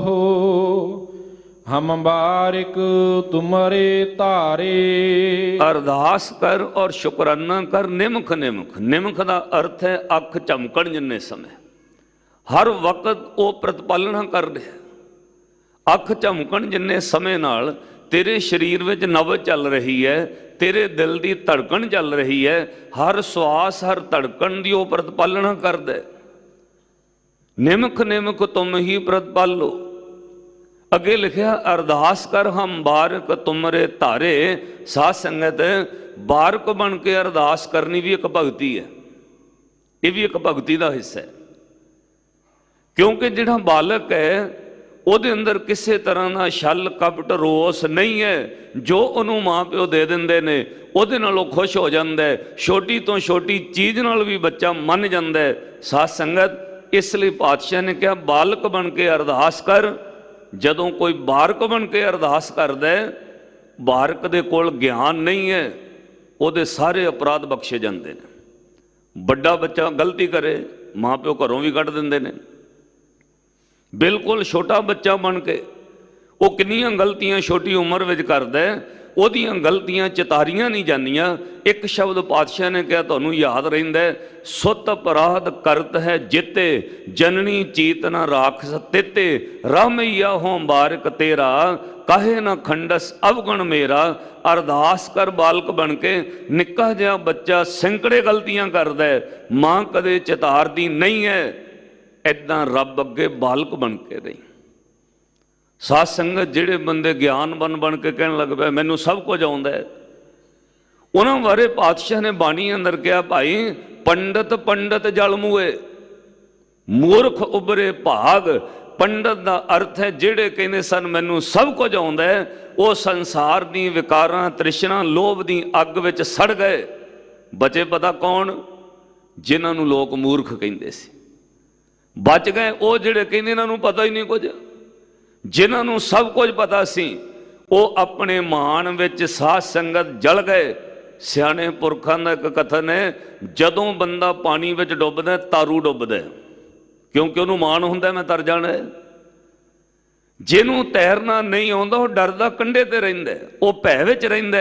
ਹਮ ਬਾਰਿਕ ਤੁਮਰੇ ਧਾਰੇ। ਅਰਦਾਸ ਕਰ ਔਰ ਸ਼ੁਕਰਾਨਾ ਕਰ। ਨਿਮਖ ਨਿਮਖ, ਨਿਮਖ ਦਾ ਅਰਥ ਹੈ ਅੱਖ ਝਮਕਣ ਜਿੰਨੇ ਸਮੇਂ, ਹਰ ਵਕਤ ਉਹ ਪ੍ਰਤਪਾਲਣਾ ਕਰ ਰਿਹਾ। ਅੱਖ ਝਮਕਣ ਜਿੰਨੇ ਸਮੇਂ ਨਾਲ ਤੇਰੇ ਸਰੀਰ ਵਿੱਚ ਨਬਜ਼ ਚੱਲ ਰਹੀ ਹੈ, ਤੇਰੇ ਦਿਲ ਦੀ ਧੜਕਣ ਚੱਲ ਰਹੀ ਹੈ, ਹਰ ਸਵਾਸ ਹਰ ਧੜਕਣ ਦੀ ਉਹ ਪ੍ਰਤਪਾਲਣਾ ਕਰਦਾ। ਨਿਮਖ ਨਿਮਖ ਤੁਮ ਹੀ ਪ੍ਰਤਪਾਲੋ। ਅੱਗੇ ਲਿਖਿਆ ਅਰਦਾਸ ਕਰ ਹਮ ਬਾਰਕ ਤੁਮਰੇ ਧਾਰੇ। ਸਾਧ ਸੰਗਤ, ਬਾਰਕ ਬਣ ਕੇ ਅਰਦਾਸ ਕਰਨੀ ਵੀ ਇੱਕ ਭਗਤੀ ਹੈ, ਇਹ ਵੀ ਇੱਕ ਭਗਤੀ ਦਾ ਹਿੱਸਾ ਹੈ। ਕਿਉਂਕਿ ਜਿਹੜਾ ਬਾਲਕ ਹੈ ਉਹਦੇ ਅੰਦਰ ਕਿਸੇ ਤਰ੍ਹਾਂ ਦਾ ਛਲ ਕਪਟ ਰੋਸ ਨਹੀਂ ਹੈ। ਜੋ ਉਹਨੂੰ ਮਾਂ ਪਿਓ ਦੇ ਦਿੰਦੇ ਨੇ ਉਹਦੇ ਨਾਲ ਉਹ ਖੁਸ਼ ਹੋ ਜਾਂਦਾ ਹੈ। ਛੋਟੀ ਤੋਂ ਛੋਟੀ ਚੀਜ਼ ਨਾਲ ਵੀ ਬੱਚਾ ਮੰਨ ਜਾਂਦਾ ਹੈ। ਸਾਧ ਸੰਗਤ, ਇਸ ਲਈ ਪਾਤਸ਼ਾਹ ਨੇ ਕਿਹਾ ਬਾਲਕ ਬਣ ਕੇ ਅਰਦਾਸ ਕਰ। ਜਦੋਂ ਕੋਈ ਬਾਰਕ ਬਣ ਕੇ ਅਰਦਾਸ ਕਰਦਾ, ਬਾਰਕ ਦੇ ਕੋਲ ਗਿਆਨ ਨਹੀਂ ਹੈ, ਉਹਦੇ ਸਾਰੇ ਅਪਰਾਧ ਬਖਸ਼ੇ ਜਾਂਦੇ ਨੇ। ਵੱਡਾ ਬੱਚਾ ਗਲਤੀ ਕਰੇ, ਮਾਂ ਪਿਓ ਘਰੋਂ ਵੀ ਕੱਢ ਦਿੰਦੇ ਨੇ। ਬਿਲਕੁਲ ਛੋਟਾ ਬੱਚਾ ਬਣ ਕੇ ਉਹ ਕਿੰਨੀਆਂ ਗਲਤੀਆਂ ਛੋਟੀ ਉਮਰ ਵਿੱਚ ਕਰਦਾ, ਉਹਦੀਆਂ ਗਲਤੀਆਂ ਚਿਤਾਰੀਆਂ ਨਹੀਂ ਜਾਂਦੀਆਂ। ਇੱਕ ਸ਼ਬਦ ਪਾਤਸ਼ਾਹ ਨੇ ਕਿਹਾ ਤੁਹਾਨੂੰ ਯਾਦ ਰਹਿੰਦਾ, ਸੁਤ ਅਪਰਾਧ ਕਰਤ ਹੈ ਜਿੱਤੇ, ਜਨਨੀ ਚੀਤ ਨ ਰਾਖਸ ਤਿੱਤੇ, ਰਾਮਈਆ ਹੋਂ ਬਾਰਿਕ ਤੇਰਾ, ਕਾਹੇ ਨਾ ਖੰਡਸ ਅਵਗੁਣ ਮੇਰਾ। ਅਰਦਾਸ ਕਰ ਬਾਲਕ ਬਣ ਕੇ, ਨਿੱਕਾ ਜਿਹਾ ਬੱਚਾ ਸੈਂਕੜੇ ਗਲਤੀਆਂ ਕਰਦਾ, ਮਾਂ ਕਦੇ ਚਿਤਾਰਦੀ ਨਹੀਂ ਹੈ। ਇੱਦਾਂ ਰੱਬ ਅੱਗੇ ਬਾਲਕ ਬਣ ਕੇ ਰਹੀ। ਸਾਧ ਸੰਗਤ ਜਿਹੜੇ ਬੰਦੇ ਗਿਆਨਵਾਨ ਬਣ ਕੇ ਕਹਿਣ ਲੱਗ ਪਏ ਮੈਨੂੰ ਸਭ ਕੁਝ ਆਉਂਦਾ ਹੈ, ਉਹਨਾਂ ਬਾਰੇ ਪਾਤਸ਼ਾਹ ਨੇ ਬਾਣੀ ਅੰਦਰ ਕਿਹਾ, ਭਾਈ ਪੰਡਤ ਪੰਡਤ ਜਲ ਮੂਏ, ਮੂਰਖ ਉਬਰੇ ਭਾਗ। ਪੰਡਤ ਦਾ ਅਰਥ ਹੈ ਜਿਹੜੇ ਕਹਿੰਦੇ ਸਨ ਮੈਨੂੰ ਸਭ ਕੁਝ ਆਉਂਦਾ ਹੈ, ਉਹ ਸੰਸਾਰ ਦੀ ਵਿਕਾਰਾਂ ਤ੍ਰਿਸ਼ਨਾ ਲੋਭ ਦੀ ਅੱਗ ਵਿੱਚ ਸੜ ਗਏ। ਬਚੇ ਪਤਾ ਕੌਣ? ਜਿਨ੍ਹਾਂ ਨੂੰ ਲੋਕ ਮੂਰਖ ਕਹਿੰਦੇ ਸੀ। ਬਚ ਗਏ ਉਹ ਜਿਹੜੇ ਕਹਿੰਦੇ ਇਹਨਾਂ ਨੂੰ ਪਤਾ ਹੀ ਨਹੀਂ ਕੁਝ। ਜਿਨ੍ਹਾਂ ਨੂੰ ਸਭ ਕੁਝ ਪਤਾ ਸੀ ਉਹ ਆਪਣੇ ਮਾਣ ਵਿੱਚ ਸਾਧ ਸੰਗਤ ਜਲ ਗਏ। ਸਿਆਣੇ ਪੁਰਖਾਂ ਦਾ ਇੱਕ ਕਥਨ ਹੈ, ਜਦੋਂ ਬੰਦਾ ਪਾਣੀ ਵਿੱਚ ਡੁੱਬਦਾ ਤਾਰੂ ਡੁੱਬਦਾ, ਕਿਉਂਕਿ ਉਹਨੂੰ ਮਾਣ ਹੁੰਦਾ ਮੈਂ ਤਰ ਜਾਣਾ। ਜਿਹਨੂੰ ਤੈਰਨਾ ਨਹੀਂ ਆਉਂਦਾ ਉਹ ਡਰਦਾ ਕੰਢੇ ਤੇ ਰਹਿੰਦਾ, ਉਹ ਭੈ ਵਿੱਚ ਰਹਿੰਦਾ।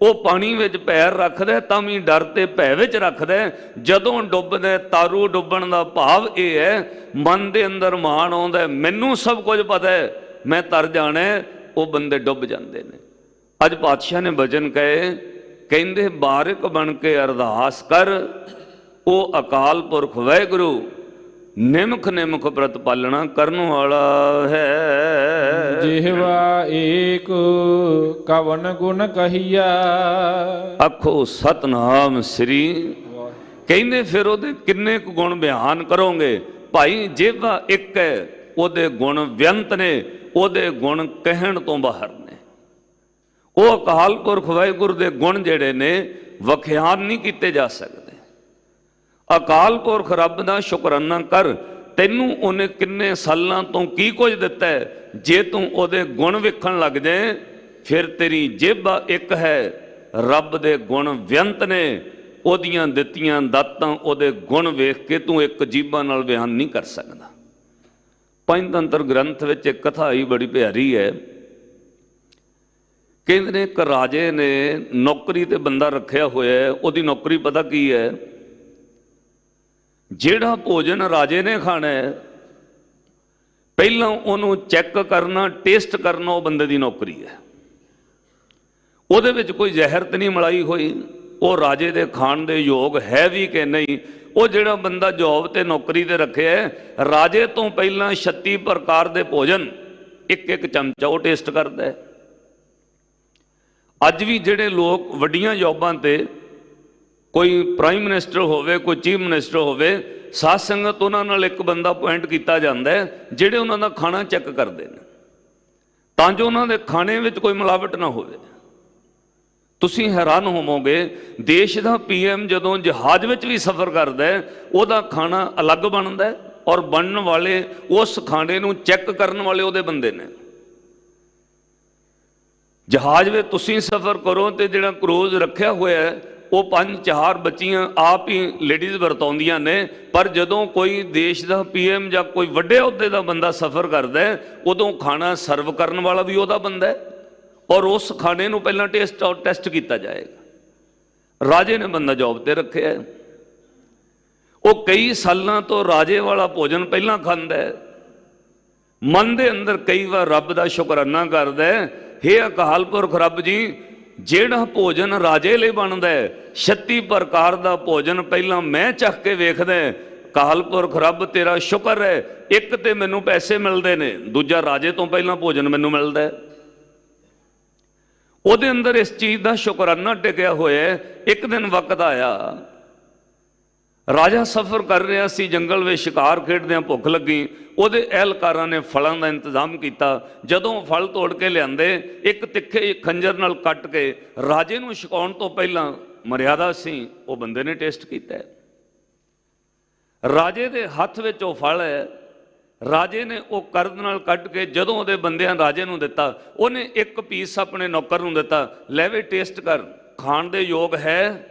ਉਹ ਪਾਣੀ ਵਿੱਚ ਪੈਰ ਰੱਖਦਾ ਤਾਂ ਵੀ ਡਰ ਤੇ ਭੈ ਵਿੱਚ ਰੱਖਦਾ। ਜਦੋਂ ਡੁੱਬਦਾ, ਤਾਰੂ ਡੁੱਬਣ ਦਾ ਭਾਵ ਇਹ ਹੈ ਮਨ ਦੇ ਅੰਦਰ ਮਾਣ ਆਉਂਦਾ, ਮੈਨੂੰ ਸਭ ਕੁਝ ਪਤਾ ਹੈ ਮੈਂ ਤਰ ਜਾਣਾ, ਉਹ ਬੰਦੇ ਡੁੱਬ ਜਾਂਦੇ ਨੇ। ਅੱਜ ਪਾਤਸ਼ਾਹ ਨੇ ਬਚਨ ਕਹੇ, ਕਹਿੰਦੇ ਬਾਰਿਕ ਬਣ ਕੇ ਅਰਦਾਸ ਕਰ, ਉਹ ਅਕਾਲ ਪੁਰਖ ਵਾਹਿਗੁਰੂ ਨਿਮਖ ਨਿਮਖ ਪ੍ਰਤ ਪਾਲਣਾ ਕਰਨ ਵਾਲਾ ਹੈ। ਜਿਹਵਾ ਏਕ ਕਵਨ ਗੁਣ ਕਹੀਆ, ਆਖੋ ਸਤਨਾਮ ਸ੍ਰੀ। ਕਹਿੰਦੇ ਫਿਰ ਉਹਦੇ ਕਿੰਨੇ ਕੁ ਗੁਣ ਬਿਆਨ ਕਰੋਗੇ? ਭਾਈ ਜਿਹਵਾ ਇੱਕ ਹੈ, ਉਹਦੇ ਗੁਣ ਵਿਅੰਤ ਨੇ, ਉਹਦੇ ਗੁਣ ਕਹਿਣ ਤੋਂ ਬਾਹਰ ਨੇ। ਉਹ ਅਕਾਲ ਪੁਰਖ ਵਾਹਿਗੁਰੂ ਦੇ ਗੁਣ ਜਿਹੜੇ ਨੇ ਵਖਿਆਨ ਨਹੀਂ ਕੀਤੇ ਜਾ ਸਕਦੇ। ਅਕਾਲ ਪੁਰਖ ਰੱਬ ਦਾ ਸ਼ੁਕਰਾਨਾ ਕਰ, ਤੈਨੂੰ ਉਹਨੇ ਕਿੰਨੇ ਸਾਲਾਂ ਤੋਂ ਕੀ ਕੁਝ ਦਿੱਤਾ ਹੈ। ਜੇ ਤੂੰ ਉਹਦੇ ਗੁਣ ਵੇਖਣ ਲੱਗ ਜਾਏ ਫਿਰ ਤੇਰੀ ਜੇਬਾ ਇੱਕ ਹੈ, ਰੱਬ ਦੇ ਗੁਣ ਵਿਅੰਤ ਨੇ। ਉਹਦੀਆਂ ਦਿੱਤੀਆਂ ਦਾਤਾਂ, ਉਹਦੇ ਗੁਣ ਵੇਖ ਕੇ ਤੂੰ ਇੱਕ ਜੀਬਾਂ ਨਾਲ ਬਿਆਨ ਨਹੀਂ ਕਰ ਸਕਦਾ। ਪੰਜ ਤੰਤਰ ਗ੍ਰੰਥ ਵਿੱਚ ਇੱਕ ਕਥਾ ਆਈ ਬੜੀ ਪਿਆਰੀ ਹੈ। ਕਹਿੰਦੇ ਨੇ ਇੱਕ ਰਾਜੇ ਨੇ ਨੌਕਰੀ ਤੇ ਬੰਦਾ ਰੱਖਿਆ ਹੋਇਆ, ਉਹਦੀ ਨੌਕਰੀ ਪਤਾ ਕੀ ਹੈ? ਜਿਹੜਾ ਭੋਜਨ ਰਾਜੇ ਨੇ ਖਾਣਾ ਹੈ ਪਹਿਲਾਂ ਉਹਨੂੰ ਚੈੱਕ ਕਰਨਾ, ਟੇਸਟ ਕਰਨਾ, ਉਹ ਬੰਦੇ ਦੀ ਨੌਕਰੀ ਹੈ। ਉਹਦੇ ਵਿੱਚ ਕੋਈ ਜ਼ਹਿਰ ਤਾਂ ਨਹੀਂ ਮਿਲਾਈ ਹੋਈ, ਉਹ ਰਾਜੇ ਦੇ ਖਾਣ ਦੇ ਯੋਗ ਹੈ ਵੀ ਕਿ ਨਹੀਂ। ਉਹ ਜਿਹੜਾ ਬੰਦਾ ਜੋਬ ਤੇ ਨੌਕਰੀ ਤੇ ਰੱਖਿਆ, ਰਾਜੇ ਤੋਂ ਪਹਿਲਾਂ 36 ਪ੍ਰਕਾਰ ਦੇ ਭੋਜਨ ਇੱਕ ਇੱਕ ਚਮਚਾ ਉਹ ਟੇਸਟ ਕਰਦਾ ਹੈ। ਅੱਜ ਵੀ ਜਿਹੜੇ ਲੋਕ ਵੱਡੀਆਂ ਜੋਬਾਂ ਤੇ, ਕੋਈ ਪ੍ਰਾਈਮ ਮਿਨਿਸਟਰ ਹੋਵੇ, ਕੋਈ ਚੀਫ ਮਿਨਿਸਟਰ ਹੋਵੇ, ਸਾਧ ਸੰਗਤ ਉਹਨਾਂ ਨਾਲ ਇੱਕ ਬੰਦਾ ਅਪੁਆਇੰਟ ਕੀਤਾ ਜਾਂਦਾ ਹੈ ਜਿਹੜੇ ਉਹਨਾਂ ਦਾ ਖਾਣਾ ਚੈੱਕ ਕਰਦੇ ਨੇ, ਤਾਂ ਜੋ ਉਹਨਾਂ ਦੇ ਖਾਣੇ ਵਿੱਚ ਕੋਈ ਮਿਲਾਵਟ ਨਾ ਹੋਵੇ। ਤੁਸੀਂ ਹੈਰਾਨ ਹੋਵੋਗੇ, ਦੇਸ਼ ਦਾ PM ਜਦੋਂ ਜਹਾਜ਼ ਵਿੱਚ ਵੀ ਸਫ਼ਰ ਕਰਦਾ ਹੈ ਉਹਦਾ ਖਾਣਾ ਅਲੱਗ ਬਣਦਾ ਹੈ, ਔਰ ਬਣਨ ਵਾਲੇ ਉਸ ਖਾਣੇ ਨੂੰ ਚੈੱਕ ਕਰਨ ਵਾਲੇ ਉਹਦੇ ਬੰਦੇ ਨੇ। ਜਹਾਜ਼ ਵਿੱਚ ਤੁਸੀਂ ਸਫ਼ਰ ਕਰੋ ਤੇ ਜਿਹੜਾ ਕਰੂਜ਼ ਰੱਖਿਆ ਹੋਇਆ ਉਹ 5-4 ਬੱਚੀਆਂ ਆਪ ਹੀ ਲੇਡੀਜ਼ ਵਰਤਾਉਂਦੀਆਂ ਨੇ, ਪਰ ਜਦੋਂ ਕੋਈ ਦੇਸ਼ ਦਾ PM ਜਾਂ ਕੋਈ ਵੱਡੇ ਅਹੁਦੇ ਦਾ ਬੰਦਾ ਸਫ਼ਰ ਕਰਦਾ ਉਦੋਂ ਖਾਣਾ ਸਰਵ ਕਰਨ ਵਾਲਾ ਵੀ ਉਹਦਾ ਬੰਦਾ ਹੈ, ਔਰ ਉਸ ਖਾਣੇ ਨੂੰ ਪਹਿਲਾਂ ਟੈਸਟ ਕੀਤਾ ਜਾਏਗਾ। ਰਾਜੇ ਨੇ ਬੰਦਾ ਜੌਬ ਤੇ ਰੱਖਿਆ, ਉਹ ਕਈ ਸਾਲਾਂ ਤੋਂ ਰਾਜੇ ਵਾਲਾ ਭੋਜਨ ਪਹਿਲਾਂ ਖਾਂਦਾ ਹੈ। ਮਨ ਦੇ ਅੰਦਰ ਕਈ ਵਾਰ ਰੱਬ ਦਾ ਸ਼ੁਕਰਾਨਾ ਕਰਦਾ ਹੈ, ਹੇ ਅਕਾਲ ਪੁਰਖ ਰੱਬ ਜੀ, ਜਿਹੜਾ ਭੋਜਨ ਰਾਜੇ ਲਈ ਬਣਦਾ ਹੈ 36 ਪ੍ਰਕਾਰ ਦਾ ਭੋਜਨ ਪਹਿਲਾਂ ਮੈਂ ਚੱਖ ਕੇ ਵੇਖਦਾ। ਅਕਾਲ ਪੁਰਖ ਰੱਬ ਤੇਰਾ ਸ਼ੁਕਰ ਹੈ, ਇੱਕ ਤੇ ਮੈਨੂੰ ਪੈਸੇ ਮਿਲਦੇ ਨੇ, ਦੂਜਾ ਰਾਜੇ ਤੋਂ ਪਹਿਲਾਂ ਭੋਜਨ ਮੈਨੂੰ ਮਿਲਦਾ ਹੈ। ਉਹਦੇ ਅੰਦਰ ਇਸ ਚੀਜ਼ ਦਾ ਸ਼ੁਕਰਾਨਾ ਟਿਕਿਆ ਹੋਇਆ। ਇੱਕ ਦਿਨ ਵਕਤ ਆਇਆ, ਰਾਜਾ ਸਫ਼ਰ ਕਰ ਰਿਹਾ ਸੀ, ਜੰਗਲ ਵਿੱਚ ਸ਼ਿਕਾਰ ਖੇਡਦਿਆਂ ਭੁੱਖ ਲੱਗੀ। ਉਹਦੇ ਅਹਿਲਕਾਰਾਂ ਨੇ ਫਲਾਂ ਦਾ ਇੰਤਜ਼ਾਮ ਕੀਤਾ। ਜਦੋਂ ਫਲ ਤੋੜ ਕੇ ਲਿਆਂਦੇ, ਇੱਕ ਤਿੱਖੇ ਖੰਜਰ ਨਾਲ ਕੱਟ ਕੇ ਰਾਜੇ ਨੂੰ ਛਕਾਉਣ ਤੋਂ ਪਹਿਲਾਂ ਮਰਿਆਦਾ ਸੀ, ਉਹ ਬੰਦੇ ਨੇ ਟੇਸਟ ਕੀਤਾ। ਰਾਜੇ ਦੇ ਹੱਥ ਵਿੱਚ ਉਹ ਫਲ ਹੈ, ਰਾਜੇ ਨੇ ਉਹ ਕਰਦ ਨਾਲ ਕੱਟ ਕੇ ਜਦੋਂ ਉਹਦੇ ਬੰਦਿਆਂ ਰਾਜੇ ਨੂੰ ਦਿੱਤਾ, ਉਹਨੇ ਇੱਕ ਪੀਸ ਆਪਣੇ ਨੌਕਰ ਨੂੰ ਦਿੱਤਾ, ਲੈ ਵੇ ਟੇਸਟ ਕਰ, ਖਾਣ ਦੇ ਯੋਗ ਹੈ।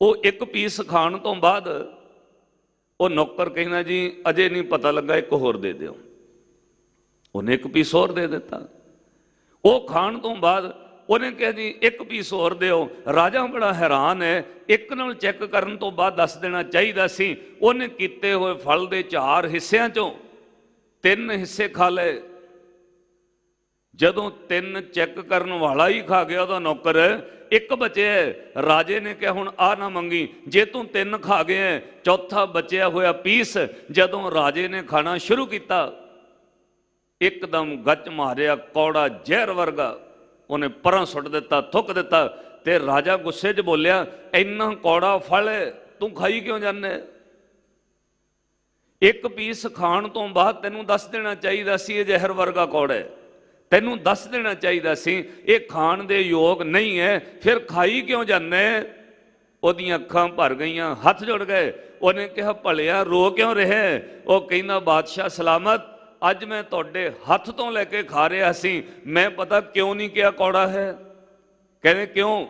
ਉਹ ਇੱਕ ਪੀਸ ਖਾਣ ਤੋਂ ਬਾਅਦ ਉਹ ਨੌਕਰ ਕਹਿੰਦਾ ਜੀ ਅਜੇ ਨਹੀਂ ਪਤਾ ਲੱਗਾ, ਇੱਕ ਹੋਰ ਦੇ ਦਿਓ। ਉਹਨੇ ਇੱਕ ਪੀਸ ਹੋਰ ਦੇ ਦਿੱਤਾ। ਉਹ ਖਾਣ ਤੋਂ ਬਾਅਦ ਉਹਨੇ ਕਿਹਾ ਜੀ ਇੱਕ ਪੀਸ ਹੋਰ ਦਿਓ। ਰਾਜਾ ਬੜਾ ਹੈਰਾਨ ਹੈ, ਇੱਕ ਨਾਲ ਚੈੱਕ ਕਰਨ ਤੋਂ ਬਾਅਦ ਦੱਸ ਦੇਣਾ ਚਾਹੀਦਾ ਸੀ। ਉਹਨੇ ਕੀਤੇ ਹੋਏ ਫਲ ਦੇ 4 ਹਿੱਸਿਆਂ ਚੋਂ 3 ਹਿੱਸੇ ਖਾ ਲਏ। ਜਦੋਂ 3 ਚੈੱਕ ਕਰਨ ਵਾਲਾ ਹੀ ਖਾ ਗਿਆ, ਉਹਦਾ ਨੌਕਰ, ਇੱਕ ਬਚਿਆ। ਰਾਜੇ ਨੇ ਕਿਹਾ ਹੁਣ ਆ ਨਾ ਮੰਗੀ, ਜੇ ਤੂੰ 3 ਖਾ ਗਿਆ, ਚੌਥਾ ਬਚਿਆ ਹੋਇਆ ਪੀਸ ਜਦੋਂ ਰਾਜੇ ਨੇ ਖਾਣਾ ਸ਼ੁਰੂ ਕੀਤਾ, ਇੱਕਦਮ ਗੱਚ ਮਾਰਿਆ, ਕੌੜਾ ਜ਼ਹਿਰ ਵਰਗਾ ਉਹਨੇ ਪਰਾਂ ਸੁੱਟ ਦਿੱਤਾ, ਥੁੱਕ ਦਿੱਤਾ। ਤੇ ਰਾਜਾ ਗੁੱਸੇ 'ਚ ਬੋਲਿਆ, ਇੰਨਾ ਕੌੜਾ ਫਲ ਤੂੰ ਖਾਈ ਕਿਉਂ ਜਾਂਦੇ? ਇੱਕ ਪੀਸ ਖਾਣ ਤੋਂ ਬਾਅਦ ਤੈਨੂੰ ਦੱਸ ਦੇਣਾ ਚਾਹੀਦਾ ਸੀ ਇਹ ਜ਼ਹਿਰ ਵਰਗਾ ਕੌੜਾ ਹੈ। ਤੈਨੂੰ ਦੱਸ ਦੇਣਾ ਚਾਹੀਦਾ ਸੀ ਇਹ ਖਾਣ ਦੇ ਯੋਗ ਨਹੀਂ ਹੈ, ਫਿਰ ਖਾਈ ਕਿਉਂ ਜਾਂਦੇ? ਉਹਦੀਆਂ ਅੱਖਾਂ ਭਰ ਗਈਆਂ, ਹੱਥ ਜੁੜ ਗਏ। ਉਹਨੇ ਕਿਹਾ ਭਲਿਆ ਰੋ ਕਿਉਂ ਰਹੇ? ਉਹ ਕਹਿੰਦਾ ਬਾਦਸ਼ਾਹ ਸਲਾਮਤ, ਅੱਜ ਮੈਂ ਤੁਹਾਡੇ ਹੱਥ ਤੋਂ ਲੈ ਕੇ ਖਾ ਰਿਹਾ ਸੀ, ਮੈਂ ਪਤਾ ਕਿਉਂ ਨਹੀਂ ਕਿਹਾ ਕੌੜਾ ਹੈ। ਕਹਿੰਦੇ ਕਿਉਂ?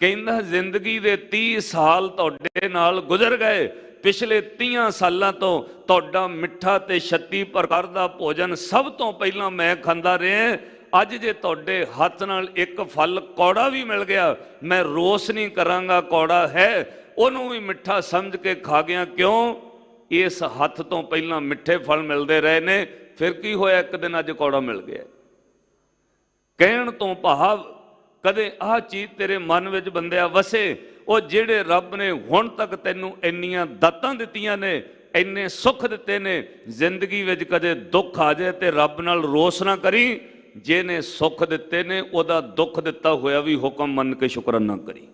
ਕਹਿੰਦਾ ਜ਼ਿੰਦਗੀ ਦੇ 30 ਸਾਲ ਤੁਹਾਡੇ ਨਾਲ ਗੁਜ਼ਰ ਗਏ, ਪਿਛਲੇ 30 ਸਾਲਾਂ ਤੋਂ ਤੁਹਾਡਾ ਮਿੱਠਾ ਤੇ 36 ਪ੍ਰਕਾਰ ਦਾ ਭੋਜਨ ਸਭ ਤੋਂ ਪਹਿਲਾਂ ਮੈਂ ਖਾਂਦਾ ਰਿਹਾ। ਅੱਜ ਜੇ ਤੁਹਾਡੇ ਹੱਥ ਨਾਲ ਇੱਕ ਫਲ ਕੌੜਾ ਵੀ ਮਿਲ ਗਿਆ, ਮੈਂ ਰੋਸ ਨਹੀਂ ਕਰਾਂਗਾ ਕੌੜਾ ਹੈ, ਉਹਨੂੰ ਵੀ ਮਿੱਠਾ ਸਮਝ ਕੇ ਖਾ ਗਿਆ। ਕਿਉਂ? ਇਸ ਹੱਥ ਤੋਂ ਪਹਿਲਾਂ ਮਿੱਠੇ ਫਲ ਮਿਲਦੇ ਰਹੇ ਨੇ, ਫਿਰ ਕੀ ਹੋਇਆ ਇੱਕ ਦਿਨ ਅੱਜ ਕੌੜਾ ਮਿਲ ਗਿਆ। ਕਹਿਣ ਤੋਂ ਭਾਵ ਕਦੇ ਆਹ ਚੀਜ਼ ਤੇਰੇ ਮਨ ਵਿੱਚ ਬੰਦਿਆ ਵਸੇ, ਉਹ ਜਿਹੜੇ ਰੱਬ ਨੇ ਹੁਣ ਤੱਕ ਤੈਨੂੰ ਇੰਨੀਆਂ ਦਾਤਾਂ ਦਿੱਤੀਆਂ ਨੇ, ਇੰਨੇ ਸੁੱਖ ਦਿੱਤੇ ਨੇ, ਜ਼ਿੰਦਗੀ ਵਿੱਚ ਕਦੇ ਦੁੱਖ ਆ ਜਾਏ ਤੇ ਰੱਬ ਨਾਲ ਰੋਸ ਨਾ ਕਰੀ। ਜਿਹਨੇ ਸੁੱਖ ਦਿੱਤੇ ਨੇ ਉਹਦਾ ਦੁੱਖ ਦਿੱਤਾ ਹੋਇਆ ਵੀ ਹੁਕਮ ਮੰਨ ਕੇ ਸ਼ੁਕਰਾਨਾ ਕਰੀ।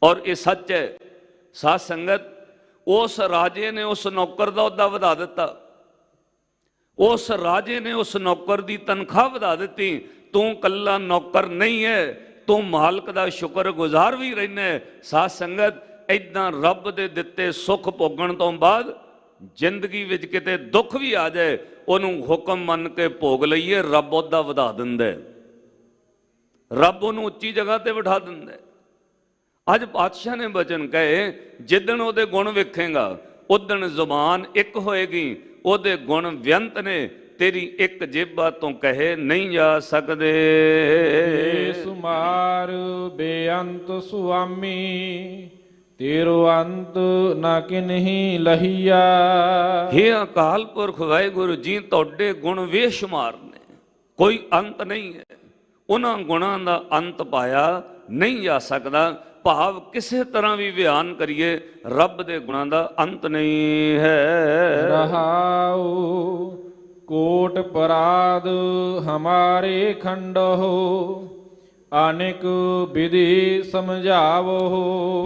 ਔਰ ਇਹ ਸੱਚ ਹੈ ਸਾਧ ਸੰਗਤ। ਉਸ ਰਾਜੇ ਨੇ ਉਸ ਨੌਕਰ ਦਾ ਅਹੁਦਾ ਵਧਾ ਦਿੱਤਾ, ਉਸ ਰਾਜੇ ਨੇ ਉਸ ਨੌਕਰ ਦੀ ਤਨਖਾਹ ਵਧਾ ਦਿੱਤੀ। ਤੂੰ ਕੱਲਾ ਨੌਕਰ ਨਹੀਂ ਹੈ, ਤੂੰ ਮਾਲਕ ਦਾ ਸ਼ੁਕਰਗੁਜ਼ਾਰ ਵੀ ਰਹਿਣਾ। ਸਾਧ ਸੰਗਤ, ਇਦਾਂ ਰੱਬ ਦੇ ਦਿੱਤੇ ਸੁੱਖ ਭੋਗਣ ਤੋਂ ਬਾਅਦ ਜ਼ਿੰਦਗੀ ਵਿੱਚ ਕਿਤੇ ਦੁੱਖ ਵੀ ਆ ਜਾਏ, ਉਹਨੂੰ ਹੁਕਮ ਮੰਨ ਕੇ ਭੋਗ ਲਈਏ, ਰੱਬ ਉਹਦਾ ਵਧਾ ਦਿੰਦਾ, ਰੱਬ ਉਹਨੂੰ ਉੱਚੀ ਜਗ੍ਹਾ ਤੇ ਬਿਠਾ ਦਿੰਦਾ। ਅੱਜ ਪਾਤਸ਼ਾਹ ਨੇ ਬਚਨ ਕਹੇ, ਜਿੱਦਣ ਉਹਦੇ ਗੁਣ ਵੇਖੇਗਾ ਉਦਣ ਜ਼ੁਬਾਨ ਇੱਕ ਹੋਏਗੀ, ਉਹਦੇ ਗੁਣ ਬੇਅੰਤ ਨੇ, ਤੇਰੀ ਇੱਕ ਜੇਬਾ ਤੋਂ ਕਹੇ ਨਹੀਂ ਜਾ ਸਕਦੇ। ਸੁਮਾਰ ਬੇਅੰਤ ਸੁਆਮੀ, ਤੇਰੋ ਅੰਤ ਨਾ ਕਿਨਹੀ ਲਹੀਆ। ਹੇ ਅਕਾਲ ਪੁਰਖ ਵਾਹਿਗੁਰੂ ਜੀ, ਤੁਹਾਡੇ ਗੁਣ ਬੇਸ਼ੁਮਾਰ ਨੇ, ਕੋਈ ਅੰਤ ਨਹੀਂ ਹੈ। ਉਹਨਾਂ ਗੁਣਾਂ ਦਾ ਅੰਤ ਪਾਇਆ ਨਹੀਂ ਜਾ ਸਕਦਾ। ਭਾਵ ਕਿਸੇ ਤਰ੍ਹਾਂ ਵੀ ਬਿਆਨ ਕਰੀਏ, ਰੱਬ ਦੇ ਗੁਣਾਂ ਦਾ ਅੰਤ ਨਹੀਂ ਹੈ। ਰਹਾਉ ਕੋਟ ਪਰਾਧ ਹਮਾਰੇ ਖੰਡੋ, ਅਨੇਕ ਵਿਧੀ ਸਮਝਾਵੋ।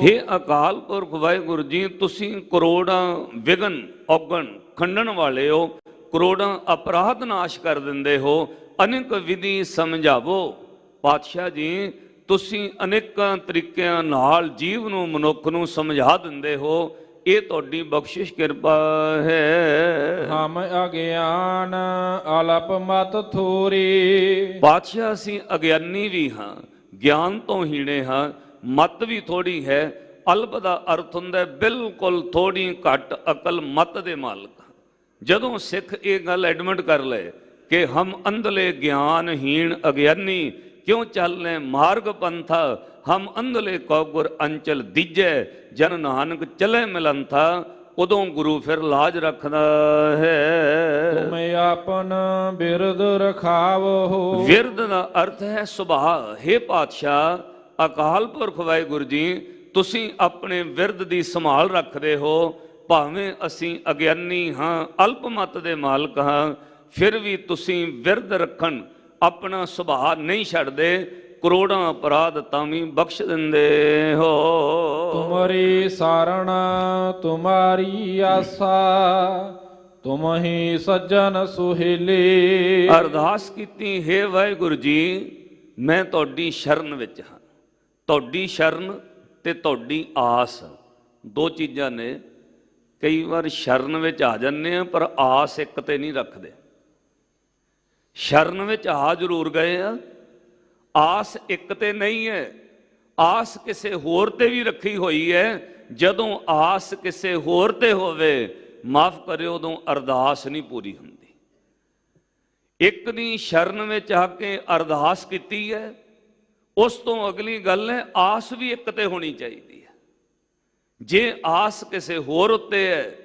ਹੇ ਅਕਾਲ ਪੁਰਖ ਵਾਹਿਗੁਰੂ ਜੀ, ਤੁਸੀਂ ਕਰੋੜਾਂ ਵਿਗਨ ਔਗਣ ਖੰਡਣ ਵਾਲੇ ਹੋ, ਕਰੋੜਾਂ ਅਪਰਾਧ ਨਾਸ਼ ਕਰ ਦਿੰਦੇ ਹੋ, ਅਨੇਕ ਵਿਧੀ ਸਮਝਾਵੋ। ਪਾਤਸ਼ਾਹ ਜੀ, ਤੁਸੀਂ ਅਨੇਕਾਂ ਤਰੀਕਿਆਂ ਨਾਲ ਜੀਵ ਨੂੰ, ਮਨੁੱਖ ਨੂੰ ਸਮਝਾ ਦਿੰਦੇ ਹੋ, ਇਹ ਤੁਹਾਡੀ ਬਖਸ਼ਿਸ਼ ਕਿਰਪਾ ਹੈ। ਹਮ ਅਗਿਆਨ ਅਲਪ ਮਤ ਥੋਰੀ। ਪਾਤਸ਼ਾਹ ਅਸੀਂ ਅਗਿਆਨੀ ਵੀ ਹਾਂ, ਗਿਆਨ ਤੋਂ ਹੀਣੇ ਹਾਂ, ਮਤ ਵੀ ਥੋੜੀ ਹੈ। ਅਲਪ ਦਾ ਅਰਥ ਹੁੰਦਾ ਬਿਲਕੁਲ ਥੋੜੀ ਘੱਟ ਅਕਲ ਮਤ ਦੇ ਮਾਲਕ। ਜਦੋਂ ਸਿੱਖ ਇਹ ਗੱਲ ਐਡਮਿਟ ਕਰ ਲਏ ਕਿ ਹਮ ਅੰਧਲੇ ਗਿਆਨਹੀਣ ਅਗਿਆਨੀ, ਕਿਉਂ ਚੱਲਨੇ ਮਾਰਗ ਪੰਥਾ, ਹਮ ਅੰਧਲੇ ਕੋ ਗੁਰ ਅੰਚਲ ਦੀਜੈ, ਜਨ ਨਾਨਕ ਚਲੇ ਮਿਲੰਥਾ। ਉਦੋਂ ਗੁਰੂ ਫਿਰ ਲਾਜ ਰੱਖਦਾ ਹੈ। ਤੁਮ ਆਪਨ ਬਿਰਦ ਰਖਾਵੋ। ਬਿਰਦ ਦਾ ਅਰਥ ਹੈ ਸੁਭਾਅ। ਹੇ ਪਾਤਸ਼ਾਹ ਅਕਾਲ ਪੁਰਖ ਵਾਹਿਗੁਰੂ ਜੀ, ਤੁਸੀਂ ਆਪਣੇ ਬਿਰਦ ਦੀ ਸੰਭਾਲ ਰੱਖਦੇ ਹੋ। ਭਾਵੇਂ ਅਸੀਂ ਅਗਿਆਨੀ ਹਾਂ, ਅਲਪ ਮਤ ਦੇ ਮਾਲਕ ਹਾਂ, ਫਿਰ ਵੀ ਤੁਸੀਂ ਬਿਰਦ ਰੱਖਣ ਆਪਣਾ ਸੁਭਾਅ ਨਹੀਂ ਛੱਡਦੇ। ਕਰੋੜਾਂ ਅਪਰਾਧ ਤਾਂ ਵੀ ਬਖਸ਼ ਦਿੰਦੇ ਹੋ। ਤੁਮਰੀ ਸਾਰਣ ਤੁਮਾਰੀ ਆਸਾ, ਤੁਮ ਹੀ ਸੱਜਣ ਸੁਹੇਲੇ। ਅਰਦਾਸ ਕੀਤੀ, ਹੇ ਵਾਹਿਗੁਰੂ ਜੀ, ਮੈਂ ਤੁਹਾਡੀ ਸ਼ਰਨ ਵਿੱਚ ਹਾਂ। ਤੁਹਾਡੀ ਸ਼ਰਨ ਤੇ ਤੁਹਾਡੀ ਆਸ ਦੋ ਚੀਜ਼ਾਂ ਨੇ। ਕਈ ਵਾਰ ਸ਼ਰਨ ਵਿੱਚ ਆ ਜਾਂਦੇ ਆ ਪਰ ਆਸ ਇੱਕ ਤੇ ਨਹੀਂ ਰੱਖਦੇ। ਸ਼ਰਨ ਵਿੱਚ ਆ ਜ਼ਰੂਰ ਗਏ ਆ, ਆਸ ਇੱਕ ਤੇ ਨਹੀਂ ਹੈ। ਆਸ ਕਿਸੇ ਹੋਰ ਤੇ ਵੀ ਰੱਖੀ ਹੋਈ ਹੈ। ਜਦੋਂ ਆਸ ਕਿਸੇ ਹੋਰ ਤੇ ਹੋਵੇ, ਮਾਫ ਕਰਿਓ, ਉਦੋਂ ਅਰਦਾਸ ਨਹੀਂ ਪੂਰੀ ਹੁੰਦੀ। ਇੱਕ ਦੀ ਸ਼ਰਨ ਵਿੱਚ ਆ ਕੇ ਅਰਦਾਸ ਕੀਤੀ ਹੈ, ਉਸ ਤੋਂ ਅਗਲੀ ਗੱਲ ਹੈ ਆਸ ਵੀ ਇੱਕ ਤੇ ਹੋਣੀ ਚਾਹੀਦੀ ਹੈ। ਜੇ ਆਸ ਕਿਸੇ ਹੋਰ ਉੱਤੇ ਹੈ,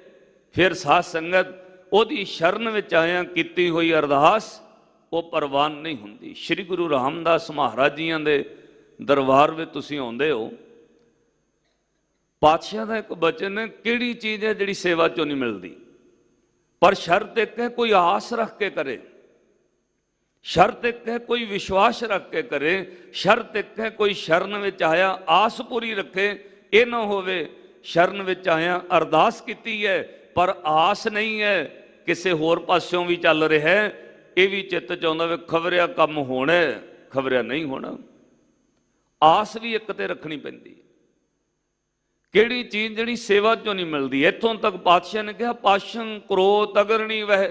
ਫਿਰ ਸਾਧ ਸੰਗਤ ਉਹਦੀ ਸ਼ਰਨ ਵਿੱਚ ਆਇਆਂ ਕੀਤੀ ਹੋਈ ਅਰਦਾਸ ਉਹ ਪ੍ਰਵਾਨ ਨਹੀਂ ਹੁੰਦੀ। ਸ੍ਰੀ ਗੁਰੂ ਰਾਮਦਾਸ ਮਹਾਰਾਜ ਜੀਆਂ ਦੇ ਦਰਬਾਰ ਵਿੱਚ ਤੁਸੀਂ ਆਉਂਦੇ ਹੋ, ਪਾਤਸ਼ਾਹ ਦਾ ਇੱਕ ਬਚਨ ਹੈ, ਕਿਹੜੀ ਚੀਜ਼ ਹੈ ਜਿਹੜੀ ਸੇਵਾ ਚੋਂ ਨਹੀਂ ਮਿਲਦੀ, ਪਰ ਸ਼ਰਤ ਇੱਕ ਹੈ ਕੋਈ ਆਸ ਰੱਖ ਕੇ ਕਰੇ, ਸ਼ਰਤ ਇੱਕ ਹੈ ਕੋਈ ਵਿਸ਼ਵਾਸ ਰੱਖ ਕੇ ਕਰੇ, ਸ਼ਰਤ ਇੱਕ ਹੈ ਕੋਈ ਸ਼ਰਨ ਵਿੱਚ ਆਇਆ ਆਸ ਪੂਰੀ ਰੱਖੇ। ਇਹ ਨਾ ਹੋਵੇ ਸ਼ਰਨ ਵਿੱਚ ਆਇਆ ਅਰਦਾਸ ਕੀਤੀ ਹੈ ਪਰ ਆਸ ਨਹੀਂ ਹੈ, ਕਿਸੇ ਹੋਰ ਪਾਸਿਓਂ ਵੀ ਚੱਲ ਰਿਹਾ ਹੈ, ਇਹ ਵੀ ਚਿੱਤ ਚ ਆਉਂਦਾ ਵੇ ਖਬਰਿਆ ਕੰਮ ਹੋਣਾ ਖਬਰਿਆ ਨਹੀਂ ਹੋਣਾ। ਆਸ ਵੀ ਇੱਕ ਤੇ ਰੱਖਣੀ ਪੈਂਦੀ। ਕਿਹੜੀ ਚੀਜ਼ ਜਿਹੜੀ ਸੇਵਾ ਚੋਂ ਨਹੀਂ ਮਿਲਦੀ। ਇੱਥੋਂ ਤੱਕ ਪਾਤਸ਼ਾਹ ਨੇ ਕਿਹਾ ਪਾਸ਼ਨ ਕ੍ਰੋਧ ਅਗਰਣੀ ਵਹਿ,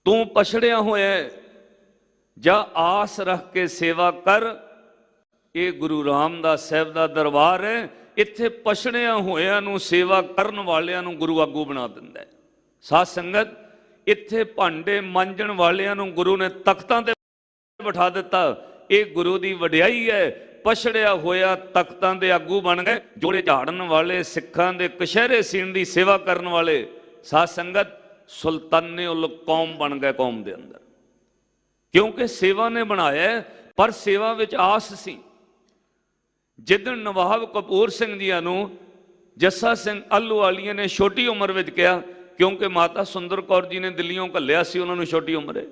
ਤੂੰ ਪਛੜਿਆ ਹੋਇਆ ਜਾਂ ਆਸ ਰੱਖ ਕੇ ਸੇਵਾ ਕਰ। ਇਹ ਗੁਰੂ ਰਾਮਦਾਸ ਸਾਹਿਬ ਦਾ ਦਰਬਾਰ ਹੈ, ਇੱਥੇ ਪਛੜਿਆ ਹੋਇਆਂ ਨੂੰ ਸੇਵਾ ਕਰਨ ਵਾਲਿਆਂ ਨੂੰ ਗੁਰੂ ਆਗੂ ਬਣਾ ਦਿੰਦਾ ਹੈ। ਸਾਧ ਸੰਗਤ ਇੱਥੇ ਭਾਂਡੇ ਮਾਂਜਣ ਵਾਲਿਆਂ ਨੂੰ ਗੁਰੂ ਨੇ ਤਖਤਾਂ ਤੇ ਬਿਠਾ ਦਿੱਤਾ। ਇਹ ਗੁਰੂ ਦੀ ਵਡਿਆਈ ਹੈ। ਪਛੜਿਆ ਹੋਇਆ ਤਖਤਾਂ ਦੇ ਆਗੂ ਬਣ ਗਏ, ਜੋੜੇ ਝਾੜਨ ਵਾਲੇ, ਸਿੱਖਾਂ ਦੇ ਕਸ਼ਹਿਰੇ ਸੀਣ ਦੀ ਸੇਵਾ ਕਰਨ ਵਾਲੇ। ਸਾਧ ਸੰਗਤ ਸੁਲਤਾਨੇ ਉਲ ਕੌਮ ਬਣ ਗਏ ਕੌਮ ਦੇ ਅੰਦਰ, ਕਿਉਂਕਿ ਸੇਵਾ ਨੇ ਬਣਾਇਆ, ਪਰ ਸੇਵਾ ਵਿੱਚ ਆਸ ਸੀ। ਜਿੱਦਣ ਨਵਾਬ ਕਪੂਰ ਸਿੰਘ ਜੀਆਂ ਨੂੰ ਜੱਸਾ ਸਿੰਘ ਆਹਲੂਵਾਲੀਆ ਨੇ ਛੋਟੀ ਉਮਰ ਵਿੱਚ ਕਿਹਾ, ਕਿਉਂਕਿ ਮਾਤਾ ਸੁੰਦਰ ਕੌਰ ਜੀ ਨੇ ਦਿੱਲੀੋਂ ਘੱਲਿਆ ਸੀ ਉਹਨਾਂ ਨੂੰ ਛੋਟੀ ਉਮਰੇ,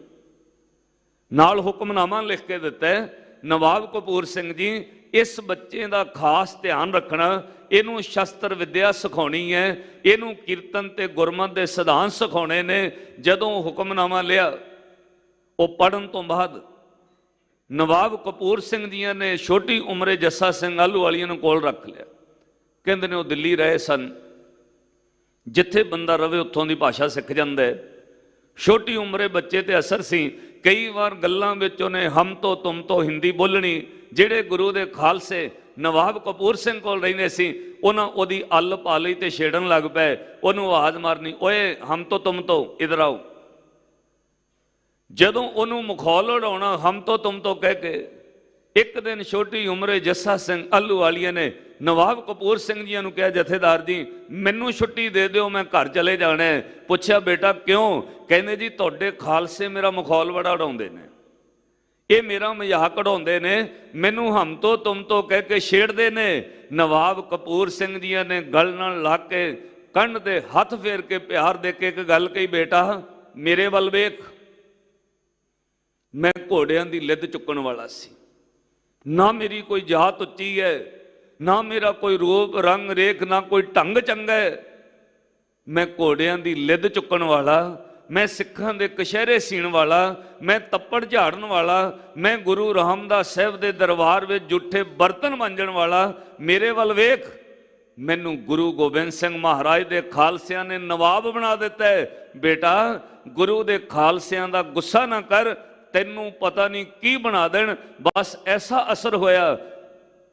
ਨਾਲ ਹੁਕਮਨਾਮਾ ਲਿਖ ਕੇ ਦਿੱਤਾ, ਨਵਾਬ ਕਪੂਰ ਸਿੰਘ ਜੀ ਇਸ ਬੱਚੇ ਦਾ ਖਾਸ ਧਿਆਨ ਰੱਖਣਾ, ਇਹਨੂੰ ਸ਼ਸਤਰ ਵਿਦਿਆ ਸਿਖਾਉਣੀ ਹੈ, ਇਹਨੂੰ ਕੀਰਤਨ ਤੇ ਗੁਰਮਤਿ ਦੇ ਸਿਧਾਂਤ ਸਿਖਾਉਣੇ ਨੇ। ਜਦੋਂ ਹੁਕਮਨਾਮਾ ਲਿਆ, ਉਹ ਪੜ੍ਹਨ ਤੋਂ ਬਾਅਦ ਨਵਾਬ ਕਪੂਰ ਸਿੰਘ ਜੀਆਂ ਨੇ ਛੋਟੀ ਉਮਰੇ ਜੱਸਾ ਸਿੰਘ ਆਹਲੂਵਾਲੀਆ ਨੂੰ ਕੋਲ ਰੱਖ ਲਿਆ। ਕਹਿੰਦੇ ਨੇ ਉਹ ਦਿੱਲੀ ਰਹੇ ਸਨ, ਜਿੱਥੇ ਬੰਦਾ ਰਵੇ ਉੱਥੋਂ ਦੀ ਭਾਸ਼ਾ ਸਿੱਖ ਜਾਂਦਾ ਹੈ। ਛੋਟੀ ਉਮਰੇ ਬੱਚੇ ਤੇ ਅਸਰ ਸੀ। ਕਈ ਵਾਰ ਗੱਲਾਂ ਵਿੱਚ ਉਹਨੇ ਹਮ ਤੋਂ ਤੁਮ ਤੋਂ ਹਿੰਦੀ ਬੋਲਣੀ। ਜਿਹੜੇ ਗੁਰੂ ਦੇ ਖਾਲਸੇ ਨਵਾਬ ਕਪੂਰ ਸਿੰਘ ਕੋਲ ਰਹਿੰਦੇ ਸੀ, ਉਹਨਾਂ ਉਹਦੀ ਅੱਲ ਪਾ ਲਈ ਤੇ ਛੇੜਨ ਲੱਗ ਪਏ। ਉਹਨੂੰ ਆਵਾਜ਼ ਮਾਰਨੀ, ਓਏ ਹਮ ਤੋਂ ਤੁਮ ਤੋਂ ਇਧਰ ਆਓ। ਜਦੋਂ ਉਹਨੂੰ ਮਖੌਲ ਉਡਾਉਣਾ ਹਮ ਤੋਂ ਤੁਮ ਤੋਂ ਕਹਿ ਕੇ, ਇੱਕ ਦਿਨ ਛੋਟੀ ਉਮਰੇ ਜੱਸਾ ਸਿੰਘ ਆਹਲੂਵਾਲੀਆ ਨੇ ਨਵਾਬ ਕਪੂਰ ਸਿੰਘ ਜੀਆਂ ਨੂੰ ਕਿਹਾ, ਜਥੇਦਾਰ ਜੀ ਮੈਨੂੰ ਛੁੱਟੀ ਦੇ ਦਿਓ, ਮੈਂ ਘਰ ਚਲੇ ਜਾਣਾ ਹੈ। ਪੁੱਛਿਆ ਬੇਟਾ ਕਿਉਂ? ਕਹਿੰਦੇ ਜੀ ਤੁਹਾਡੇ ਖਾਲਸੇ ਮੇਰਾ ਮਖੌਲ ਬੜਾ ਉਡਾਉਂਦੇ ਨੇ, ਇਹ ਮੇਰਾ ਮਜ਼ਾਕ ਉਡਾਉਂਦੇ ਨੇ, ਮੈਨੂੰ ਹਮ ਤੋਂ ਤੁਮ ਤੋਂ ਕਹਿ ਕੇ ਛੇੜਦੇ ਨੇ। ਨਵਾਬ ਕਪੂਰ ਸਿੰਘ ਜੀਆਂ ਨੇ ਗਲ ਨਾਲ ਲਾ ਕੇ ਕੰਨ ਦੇ ਹੱਥ ਫੇਰ ਕੇ ਪਿਆਰ ਦੇ ਕੇ ਇੱਕ ਗੱਲ ਕਹੀ, ਬੇਟਾ ਮੇਰੇ ਵੱਲ ਵੇਖ, ਮੈਂ ਘੋੜਿਆਂ ਦੀ ਲਿੱਦ ਚੁੱਕਣ ਵਾਲਾ ਸੀ, ਨਾ ਮੇਰੀ ਕੋਈ ਜਾਤ ਉੱਚੀ ਹੈ, ਨਾ ਮੇਰਾ ਕੋਈ ਰੂਪ ਰੰਗ ਰੇਖ, ਨਾ ਕੋਈ ਢੰਗ ਚੰਗਾ ਹੈ, ਮੈਂ ਘੋੜਿਆਂ ਦੀ ਲਿੱਦ ਚੁੱਕਣ ਵਾਲਾ, ਮੈਂ ਸਿੱਖਾਂ ਦੇ ਕਸ਼ਹਿਰੇ ਸੀਣ ਵਾਲਾ, ਮੈਂ ਤੱਪੜ ਝਾੜਨ ਵਾਲਾ, ਮੈਂ ਗੁਰੂ ਰਾਮਦਾਸ ਸਾਹਿਬ ਦੇ ਦਰਬਾਰ ਵਿੱਚ ਜੂਠੇ ਬਰਤਨ ਮਾਂਜਣ ਵਾਲਾ, ਮੇਰੇ ਵੱਲ ਵੇਖ। ਮੈਨੂੰ ਗੁਰੂ ਗੋਬਿੰਦ ਸਿੰਘ ਮਹਾਰਾਜ ਦੇ ਖਾਲਸਿਆਂ ਨੇ ਨਵਾਬ ਬਣਾ ਦਿੱਤਾ ਹੈ। ਬੇਟਾ ਗੁਰੂ ਦੇ ਖਾਲਸਿਆਂ ਦਾ ਗੁੱਸਾ ਨਾ ਕਰ, ਤੈਨੂੰ ਪਤਾ ਨਹੀਂ ਕੀ ਬਣਾ ਦੇਣ। ਬਸ ਐਸਾ ਅਸਰ ਹੋਇਆ,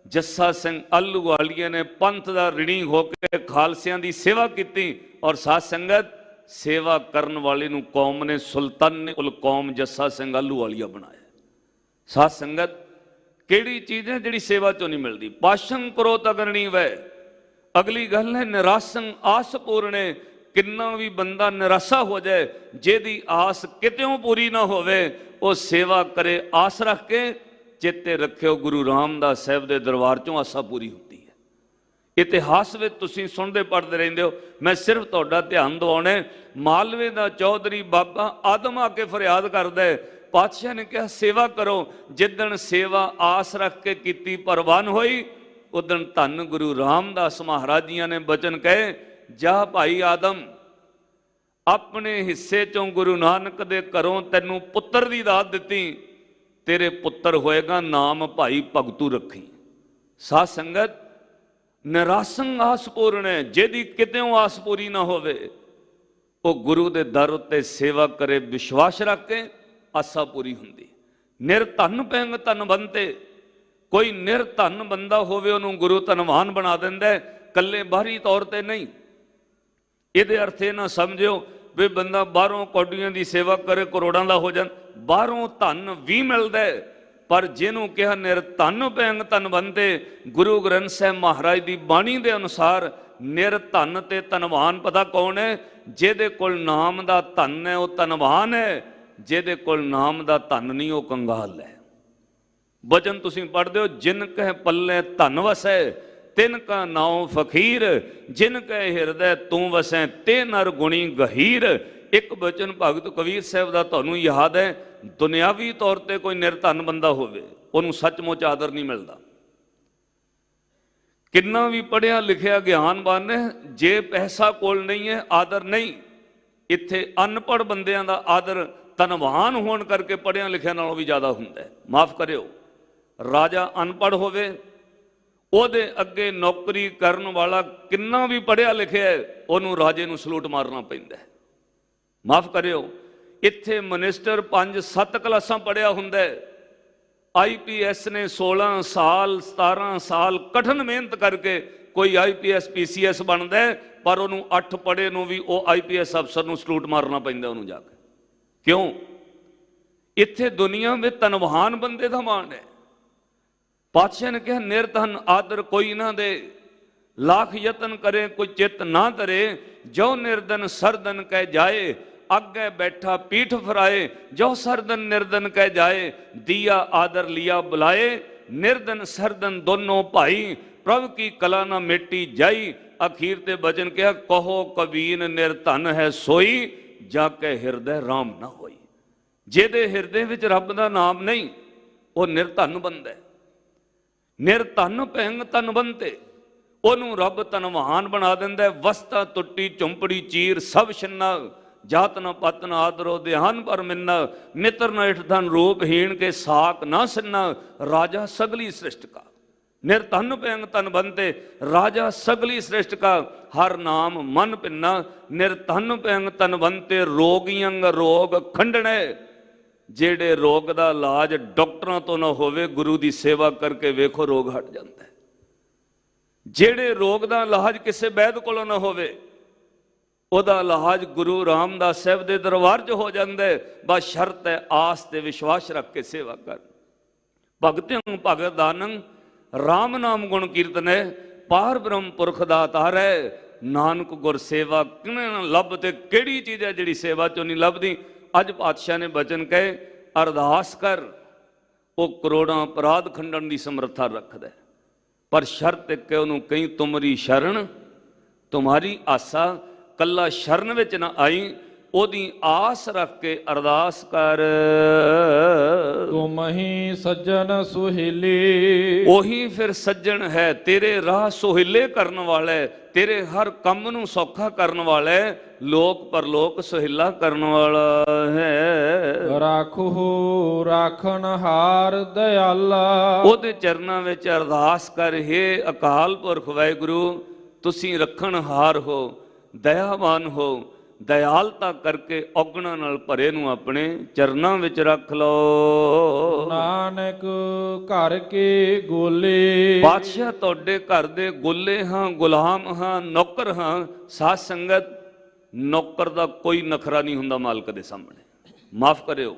ਜੱਸਾ ਸਿੰਘ ਆਹਲੂਵਾਲੀਆ ਨੇ ਪੰਥ ਦਾ ਰਿਣੀ ਹੋ ਕੇ ਖਾਲਸਿਆਂ ਦੀ ਸੇਵਾ ਕੀਤੀ। ਔਰ ਸਾਧ ਸੰਗਤ ਸੇਵਾ ਕਰਨ ਵਾਲੇ ਨੂੰ ਕੌਮ ਨੇ ਸੁਲਤਾਨ ਉਲ ਕੌਮ ਜੱਸਾ ਸਿੰਘ ਆਹਲੂਵਾਲੀਆ ਬਣਾਇਆ। ਸਾਧ ਸੰਗਤ ਕਿਹੜੀ ਚੀਜ਼ ਹੈ ਜਿਹੜੀ ਸੇਵਾ ਚੋਂ ਨਹੀਂ ਮਿਲਦੀ। ਪਾਸ਼ਨ ਕ੍ਰੋਧ ਅਗਰਣੀ ਵੈ। ਅਗਲੀ ਗੱਲ ਹੈ ਨਿਰਾਸੰ ਆਸ ਪੂਰਣੇ। ਕਿੰਨਾ ਵੀ ਬੰਦਾ ਨਿਰਾਸ਼ਾ ਹੋ ਜਾਏ, ਜਿਹਦੀ ਆਸ ਕਿਤਿਓਂ ਪੂਰੀ ਨਾ ਹੋਵੇ, ਉਹ ਸੇਵਾ ਕਰੇ ਆਸ ਰੱਖ ਕੇ। ਚੇਤੇ ਰੱਖਿਓ ਗੁਰੂ ਰਾਮਦਾਸ ਸਾਹਿਬ ਦੇ ਦਰਬਾਰ ਚੋਂ ਆਸਾ ਪੂਰੀ ਹੁੰਦੀ ਹੈ। ਇਤਿਹਾਸ ਵਿੱਚ ਤੁਸੀਂ ਸੁਣਦੇ ਪੜ੍ਹਦੇ ਰਹਿੰਦੇ ਹੋ। ਮੈਂ ਸਿਰਫ ਤੁਹਾਡਾ ਧਿਆਨ ਦਿਵਾਉਣਾ, ਮਾਲਵੇ ਦਾ ਚੌਧਰੀ ਬਾਬਾ ਆਦਮ ਆ ਕੇ ਫਰਿਆਦ ਕਰਦਾ ਹੈ, ਪਾਤਸ਼ਾਹ ਨੇ ਕਿਹਾ ਸੇਵਾ ਕਰੋ। ਜਿੱਦਣ ਸੇਵਾ ਆਸ ਰੱਖ ਕੇ ਕੀਤੀ ਪ੍ਰਵਾਨ ਹੋਈ, ਉਦਣ ਧੰਨ ਗੁਰੂ ਰਾਮਦਾਸ ਮਹਾਰਾਜ ਜੀਆਂ ਨੇ ਬਚਨ ਕਹੇ, ਜਾ ਭਾਈ ਆਦਮ, ਆਪਣੇ ਹਿੱਸੇ ਚੋਂ ਗੁਰੂ ਨਾਨਕ ਦੇ ਘਰੋਂ ਤੈਨੂੰ ਪੁੱਤਰ ਦੀ ਦਾਤ ਦਿੱਤੀ, ਤੇਰੇ ਪੁੱਤਰ ਹੋਏਗਾ, ਨਾਮ ਭਾਈ ਭਗਤੂ ਰੱਖੀ। ਸਾਧ ਸੰਗਤ ਨਿਰਾਸੰ ਆਸ ਪੂਰਨ ਹੈ। ਜਿਹਦੀ ਕਿਤੇੋਂ ਆਸ ਪੂਰੀ ਨਾ ਹੋਵੇ, ਉਹ ਗੁਰੂ ਦੇ ਦਰ ਉੱਤੇ ਸੇਵਾ ਕਰੇ ਵਿਸ਼ਵਾਸ ਰੱਖ ਕੇ, ਆਸਾ ਪੂਰੀ ਹੁੰਦੀ। ਨਿਰਧਨ ਪੈਂਗ ਧਨਵੰਤੇ। ਕੋਈ ਨਿਰਧਨ ਬੰਦਾ ਹੋਵੇ ਉਹਨੂੰ ਗੁਰੂ ਧਨਵਾਨ ਬਣਾ ਦਿੰਦਾ, ਇਕੱਲੇ ਬਾਹਰੀ ਤੌਰ ਤੇ ਨਹੀਂ। ਇਹਦੇ ਅਰਥ ਇਹ ਨਾ ਸਮਝਿਓ ਵੀ ਬੰਦਾ ਬਾਹਰੋਂ ਕੌਡੀਆਂ ਦੀ ਸੇਵਾ ਕਰੇ ਕਰੋੜਾਂ ਦਾ ਹੋ ਜਾਣ, ਬਾਹਰੋਂ ਧਨ ਵੀ ਮਿਲਦਾ ਹੈ, ਪਰ ਜਿਹਨੂੰ ਕਿਹਾ ਨਿਰਧਨ ਪੈਂਗ ਧਨਵੰਤੇ, ਗੁਰੂ ਗ੍ਰੰਥ ਸਾਹਿਬ ਮਹਾਰਾਜ ਦੀ ਬਾਣੀ ਦੇ ਅਨੁਸਾਰ ਨਿਰਧਨ ਤੇ ਧਨਵਾਨ ਪਤਾ ਕੌਣ ਹੈ? ਜਿਹਦੇ ਕੋਲ ਨਾਮ ਦਾ ਧਨ ਹੈ ਉਹ ਧਨਵਾਨ ਹੈ, ਜਿਹਦੇ ਕੋਲ ਨਾਮ ਦਾ ਧਨ ਨਹੀਂ ਉਹ ਕੰਗਾਲ ਹੈ। ਵਚਨ ਤੁਸੀਂ ਪੜ੍ਹਦੇ ਹੋ, ਜਿਨ ਕਹਿ ਪੱਲੇ ਧਨ ਵਸੈ ਤਿਨ ਕਾ ਨਾਉ ਫਕੀਰ, ਜਿਨ ਕਹਿ ਹਿਰਦੈ ਤੂੰ ਵਸੈ ਤੇ ਨਰ ਗੁਣੀ ਗਹੀਰ। ਇੱਕ ਬਚਨ ਭਗਤ ਕਬੀਰ ਸਾਹਿਬ ਦਾ ਤੁਹਾਨੂੰ ਯਾਦ ਹੈ, ਦੁਨਿਆਵੀ ਤੌਰ ਤੇ ਕੋਈ ਨਿਰਧਨ ਬੰਦਾ ਹੋਵੇ ਉਹਨੂੰ ਸੱਚਮੁੱਚ ਆਦਰ ਨਹੀਂ ਮਿਲਦਾ। ਕਿੰਨਾ ਵੀ ਪੜ੍ਹਿਆ ਲਿਖਿਆ ਗਿਆਨਵਾਨ ਹੈ, ਜੇ ਪੈਸਾ ਕੋਲ ਨਹੀਂ ਹੈ ਆਦਰ ਨਹੀਂ। ਇੱਥੇ ਅਨਪੜ੍ਹ ਬੰਦਿਆਂ ਦਾ ਆਦਰ ਧਨਵਾਨ ਹੋਣ ਕਰਕੇ ਪੜ੍ਹਿਆ ਲਿਖਿਆ ਨਾਲੋਂ ਵੀ ਜ਼ਿਆਦਾ ਹੁੰਦਾ ਹੈ। ਮਾਫ ਕਰਿਓ, ਰਾਜਾ ਅਨਪੜ੍ਹ ਹੋਵੇ ਉਹਦੇ ਅੱਗੇ ਨੌਕਰੀ ਕਰਨ ਵਾਲਾ ਕਿੰਨਾ ਵੀ ਪੜ੍ਹਿਆ ਲਿਖਿਆ ਉਹਨੂੰ ਰਾਜੇ ਨੂੰ ਸਲੂਟ ਮਾਰਨਾ ਪੈਂਦਾ ਹੈ। ਮਾਫ ਕਰਿਓ, ਇੱਥੇ ਮਿਨਿਸਟਰ 5-7 ਕਲਾਸਾਂ ਪੜ੍ਹਿਆ ਹੁੰਦਾ ਹੈ, IPS ਨੇ 16 ਸਾਲ 17 ਸਾਲ ਕਠਿਨ ਮਿਹਨਤ ਕਰਕੇ ਕੋਈ IPS PCS ਬਣਦਾ ਹੈ, ਪਰ ਉਹਨੂੰ 8 ਪੜ੍ਹੇ ਨੂੰ ਵੀ ਉਹ IPS ਅਫਸਰ ਨੂੰ ਸਲੂਟ ਮਾਰਨਾ ਪੈਂਦਾ ਉਹਨੂੰ ਜਾ ਕੇ। ਕਿਉਂ? ਇੱਥੇ ਦੁਨੀਆ ਵਿੱਚ ਧਨਵਾਨ ਬੰਦੇ ਦਾ ਮਾਣ ਹੈ। ਪਾਤਸ਼ਾਹ ਨੇ ਕਿਹਾ ਨਿਰਧਨ ਆਦਰ ਕੋਈ ਨਾ ਦੇ, ਲੱਖ ਯਤਨ ਕਰੇ ਕੋਈ ਚਿੱਤ ਨਾ ਧਰੇ, ਜੋ ਨਿਰਧਨ ਸਰਦਨ ਕਹਿ ਜਾਏ, ਅੱਗੇ ਬੈਠਾ ਪੀਠ ਫਰਾਏ, ਜੋ ਸਰਦਨ ਨਿਰਧਨ ਕਹਿ ਜਾਏ, ਦਿया ਆਦਰ ਲਿਆ ਬੁਲਾਏ, ਨਿਰਧਨ ਸਰਦਨ ਦੋਨੋਂ ਭਾਈ, ਪ੍ਰਭ ਕੀ ਕਲਾ ਨਾ ਮਿੱਟੀ ਜਾਈ। ਅਖੀਰ ਤੇ ਬਚਨ ਕਿਹਾ, ਕਹੋ ਕਬੀਨ ਨਿਰਧਨ ਹੈ ਸੋਈ, ਜਾ ਕੇ ਹਿਰਦੈ ਰਾਮ ਨਾ ਹੋਈ। ਜਿਹਦੇ ਹਿਰਦੇ ਵਿੱਚ ਰੱਬ ਦਾ ਨਾਮ ਨਹੀਂ ਉਹ ਨਿਰਧਨ ਬੰਦਾ ਹੈ। ਨਿਰਧਨ ਪੈਂਗ ਧਨਵੰਤੇ, ਉਹਨੂੰ ਰੱਬ ਧਨਵਾਨ ਬਣਾ ਦਿੰਦਾ। ਵਸਤਾ ਟੁੱਟੀ ਝੁੰਪੜੀ ਚੀਰ ਸਭ ਛੰਨਾ, ਜਾਤ ਨ ਪਤ ਨ ਆਦਰੋ ਧਿਆਨ ਪਰ ਮਿੰਨਾ, ਮਿੱਤਰ ਨ ਇਠ ਧਨ ਰੂਪਹੀਣ ਕੇ ਸਾਕ ਨਾ ਸਿੰਨਾ, ਰਾਜਾ ਸਗਲੀ ਸ੍ਰਿਸ਼ਟ ਕਾ। ਨਿਰਧਨ ਪੈਂਗ ਧਨਵੰਤੇ, ਰਾਜਾ ਸਗਲੀ ਸ੍ਰਿਸ਼ਟ ਕਾ, ਹਰ ਨਾਮ ਮਨ ਪਿੰਨਾ। ਨਿਰਧਨ ਪੈਂਗ ਧਨਵੰਤੇ, ਰੋਗੀਅੰਗ ਰੋਗ ਖੰਡਣੇ। ਜਿਹੜੇ ਰੋਗ ਦਾ ਇਲਾਜ ਡਾਕਟਰਾਂ ਤੋਂ ਨਾ ਹੋਵੇ, ਗੁਰੂ ਦੀ ਸੇਵਾ ਕਰਕੇ ਵੇਖੋ ਰੋਗ ਹਟ ਜਾਂਦਾ ਹੈ। ਜਿਹੜੇ ਰੋਗ ਦਾ ਇਲਾਜ ਕਿਸੇ ਵੈਦ ਕੋਲੋਂ ਨਾ ਹੋਵੇ, ਉਹਦਾ ਇਲਾਜ ਗੁਰੂ ਰਾਮਦਾਸ ਸਾਹਿਬ ਦੇ ਦਰਬਾਰ 'ਚ ਹੋ ਜਾਂਦਾ ਹੈ। ਬਸ ਸ਼ਰਤ ਹੈ ਆਸ ਤੇ ਵਿਸ਼ਵਾਸ ਰੱਖ ਕੇ ਸੇਵਾ ਕਰ। ਭਗਤਿੰ ਭਗਤ ਦਾਨੰ ਰਾਮ ਨਾਮ ਗੁਣ ਕੀਰਤਨੈ, ਪਾਰ ਬ੍ਰਹਮ ਪੁਰਖ ਦਾ ਤਾਰੈ, ਨਾਨਕ ਗੁਰ ਸੇਵਾ ਕਿਨੇ ਨਾ ਲੱਭ। ਤੇ ਕਿਹੜੀ ਚੀਜ਼ ਹੈ ਜਿਹੜੀ ਸੇਵਾ 'ਚੋਂ ਨਹੀਂ ਲੱਭਦੀ? ਅੱਜ ਪਾਤਸ਼ਾਹ ਨੇ ਬਚਨ ਕਹੇ, ਅਰਦਾਸ ਕਰ, ਉਹ ਕਰੋੜਾਂ ਅਪਰਾਧ ਖੰਡਣ ਦੀ ਸਮਰੱਥਾ ਰੱਖਦਾ, ਪਰ ਸ਼ਰਤ ਇੱਕ ਹੈ, ਉਹਨੂੰ ਕਹੀਂ ਤੁਮਰੀ ਸ਼ਰਨ ਤੁਮਾਰੀ ਆਸਾ। ਕੱਲਾ ਸ਼ਰਨ ਵਿੱਚ ਨਾ ਆਈ, ਉਹਦੀ ਆਸ ਰੱਖ ਕੇ ਅਰਦਾਸ ਕਰ। ਤੁਮ ਹੀ ਸੱਜਣ ਸੁਹੇਲੇ, ਉਹੀ ਫਿਰ ਸੱਜਣ ਹੈ, ਤੇਰੇ ਰਾਹ ਸੁਹੇਲੇ ਕਰਨ ਵਾਲਾ, ਤੇਰੇ ਹਰ ਕੰਮ ਨੂੰ ਸੌਖਾ ਕਰਨ ਵਾਲਾ, ਲੋਕ ਪਰਲੋਕ ਸੁਹੇਲਾ ਕਰਨ ਵਾਲਾ ਹੈ। ਰਾਖੋ ਰਾਖਣ ਹਾਰ ਦਇਆਲਾ, ਉਹਦੇ ਚਰਨਾਂ ਵਿੱਚ ਅਰਦਾਸ ਕਰ, ਹੇ ਅਕਾਲ ਪੁਰਖ ਵਾਹਿਗੁਰੂ, ਤੁਸੀਂ ਰੱਖਣ ਹਾਰ ਹੋ, ਦਇਆਵਾਨ ਹੋ, ਦਇਆਲਤਾ ਕਰਕੇ ਔਗਣਾਂ ਨਾਲ ਭਰੇ ਨੂੰ ਆਪਣੇ ਚਰਨਾਂ ਵਿੱਚ ਰੱਖ ਲਓ। ਨਾਨਕ ਘਰ ਕੇ ਗੋਲੇ, ਪਾਤਸ਼ਾਹ ਤੁਹਾਡੇ ਘਰ ਦੇ ਗੋਲੇ ਹਾਂ, ਗੁਲਾਮ ਹਾਂ, ਨੌਕਰ ਹਾਂ। ਸਾਧ ਸੰਗਤ, ਨੌਕਰ ਦਾ ਕੋਈ ਨਖਰਾ ਨਹੀਂ ਹੁੰਦਾ ਮਾਲਕ ਦੇ ਸਾਹਮਣੇ। ਮਾਫ ਕਰਿਓ,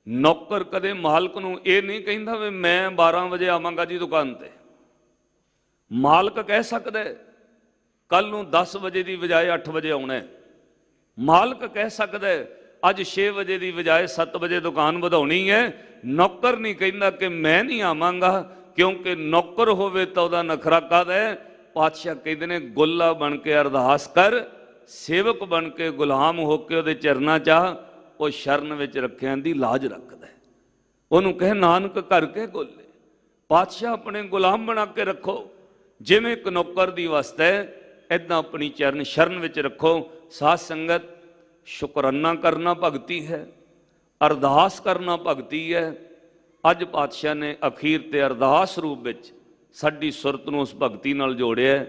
ਨੌਕਰ ਕਦੇ ਮਾਲਕ ਨੂੰ ਇਹ ਨਹੀਂ ਕਹਿੰਦਾ ਵੀ ਮੈਂ 12 ਵਜੇ ਆਵਾਂਗਾ ਜੀ ਦੁਕਾਨ ਤੇ। ਮਾਲਕ ਕਹਿ ਸਕਦਾ ਕੱਲ ਨੂੰ 10 ਵਜੇ ਦੀ ਬਜਾਏ 8 ਵਜੇ ਆਉਣਾ। ਮਾਲਕ ਕਹਿ ਸਕਦਾ ਅੱਜ 6 ਵਜੇ ਦੀ ਬਜਾਏ 7 ਵਜੇ ਦੁਕਾਨ ਵਧਾਉਣੀ ਹੈ। ਨੌਕਰ ਨਹੀਂ ਕਹਿੰਦਾ ਕਿ ਮੈਂ ਨਹੀਂ ਆਵਾਂਗਾ, ਕਿਉਂਕਿ ਨੌਕਰ ਹੋਵੇ ਤਾਂ ਉਹਦਾ ਨਖਰਾ ਕਾਹਦਾ ਹੈ। ਪਾਤਸ਼ਾਹ ਕਹਿੰਦੇ ਨੇ ਗੋਲਾ ਬਣ ਕੇ ਅਰਦਾਸ ਕਰ, ਸੇਵਕ ਬਣ ਕੇ ਗੁਲਾਮ ਹੋ ਕੇ ਉਹਦੇ ਚਰਨਾਂ 'ਚ ਆ, ਉਹ ਸ਼ਰਨ ਵਿੱਚ ਰੱਖਿਆਂ ਦੀ ਲਾਜ ਰੱਖਦਾ। ਉਹਨੂੰ ਕਹੇ ਨਾਨਕ ਘਰ ਕੇ ਗੋਲੇ, ਪਾਤਸ਼ਾਹ ਆਪਣੇ ਗੁਲਾਮ ਬਣਾ ਕੇ ਰੱਖੋ। ਜਿਵੇਂ ਇੱਕ ਨੌਕਰ ਦੀ ਵਸਤ ਹੈ, ਇੱਦਾਂ ਆਪਣੀ ਚਰਨ ਸ਼ਰਨ ਵਿੱਚ ਰੱਖੋ। ਸਾਧ ਸੰਗਤ, ਸ਼ੁਕਰਾਨਾ ਕਰਨਾ ਭਗਤੀ ਹੈ, ਅਰਦਾਸ ਕਰਨਾ ਭਗਤੀ ਹੈ। ਅੱਜ ਪਾਤਸ਼ਾਹ ਨੇ ਅਖੀਰ ਤੇ ਅਰਦਾਸ ਰੂਪ ਵਿੱਚ ਸਾਡੀ ਸੁਰਤ ਨੂੰ ਉਸ ਭਗਤੀ ਨਾਲ ਜੋੜਿਆ।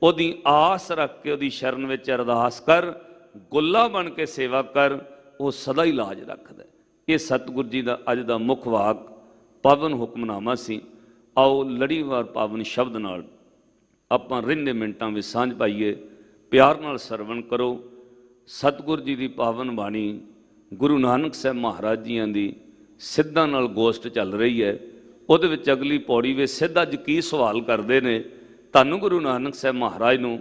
ਉਹਦੀ ਆਸ ਰੱਖ ਕੇ ਉਹਦੀ ਸ਼ਰਨ ਵਿੱਚ ਅਰਦਾਸ ਕਰ, ਗੁੱਲਾ ਬਣ ਕੇ ਸੇਵਾ ਕਰ, ਉਹ ਸਦਾ ਹੀ ਲਾਜ ਰੱਖਦਾ। ਇਹ ਸਤਿਗੁਰ ਜੀ ਦਾ ਅੱਜ ਦਾ ਮੁੱਖ ਵਾਕ ਪਾਵਨ ਹੁਕਮਨਾਮਾ ਸੀ। ਆਓ ਲੜੀਵਾਰ ਪਾਵਨ ਸ਼ਬਦ ਨਾਲ ਆਪਾਂ ਰਹਿੰਦੇ ਮਿੰਟਾਂ ਵਿੱਚ ਸਾਂਝ ਪਾਈਏ। ਪਿਆਰ ਨਾਲ ਸਰਵਣ ਕਰੋ। ਸਤਿਗੁਰ ਜੀ ਦੀ ਪਾਵਨ ਬਾਣੀ ਗੁਰੂ ਨਾਨਕ ਸਾਹਿਬ ਮਹਾਰਾਜ ਜੀਆਂ ਦੀ ਸਿੱਧਾਂ ਨਾਲ ਗੋਸ਼ਟ ਚੱਲ ਰਹੀ ਹੈ। ਉਹਦੇ ਵਿੱਚ ਅਗਲੀ ਪੌੜੀ ਵਿੱਚ ਸਿੱਧ ਅੱਜ ਕੀ ਸਵਾਲ ਕਰਦੇ ਨੇ, ਧੰਨ ਗੁਰੂ ਨਾਨਕ ਸਾਹਿਬ ਮਹਾਰਾਜ ਨੂੰ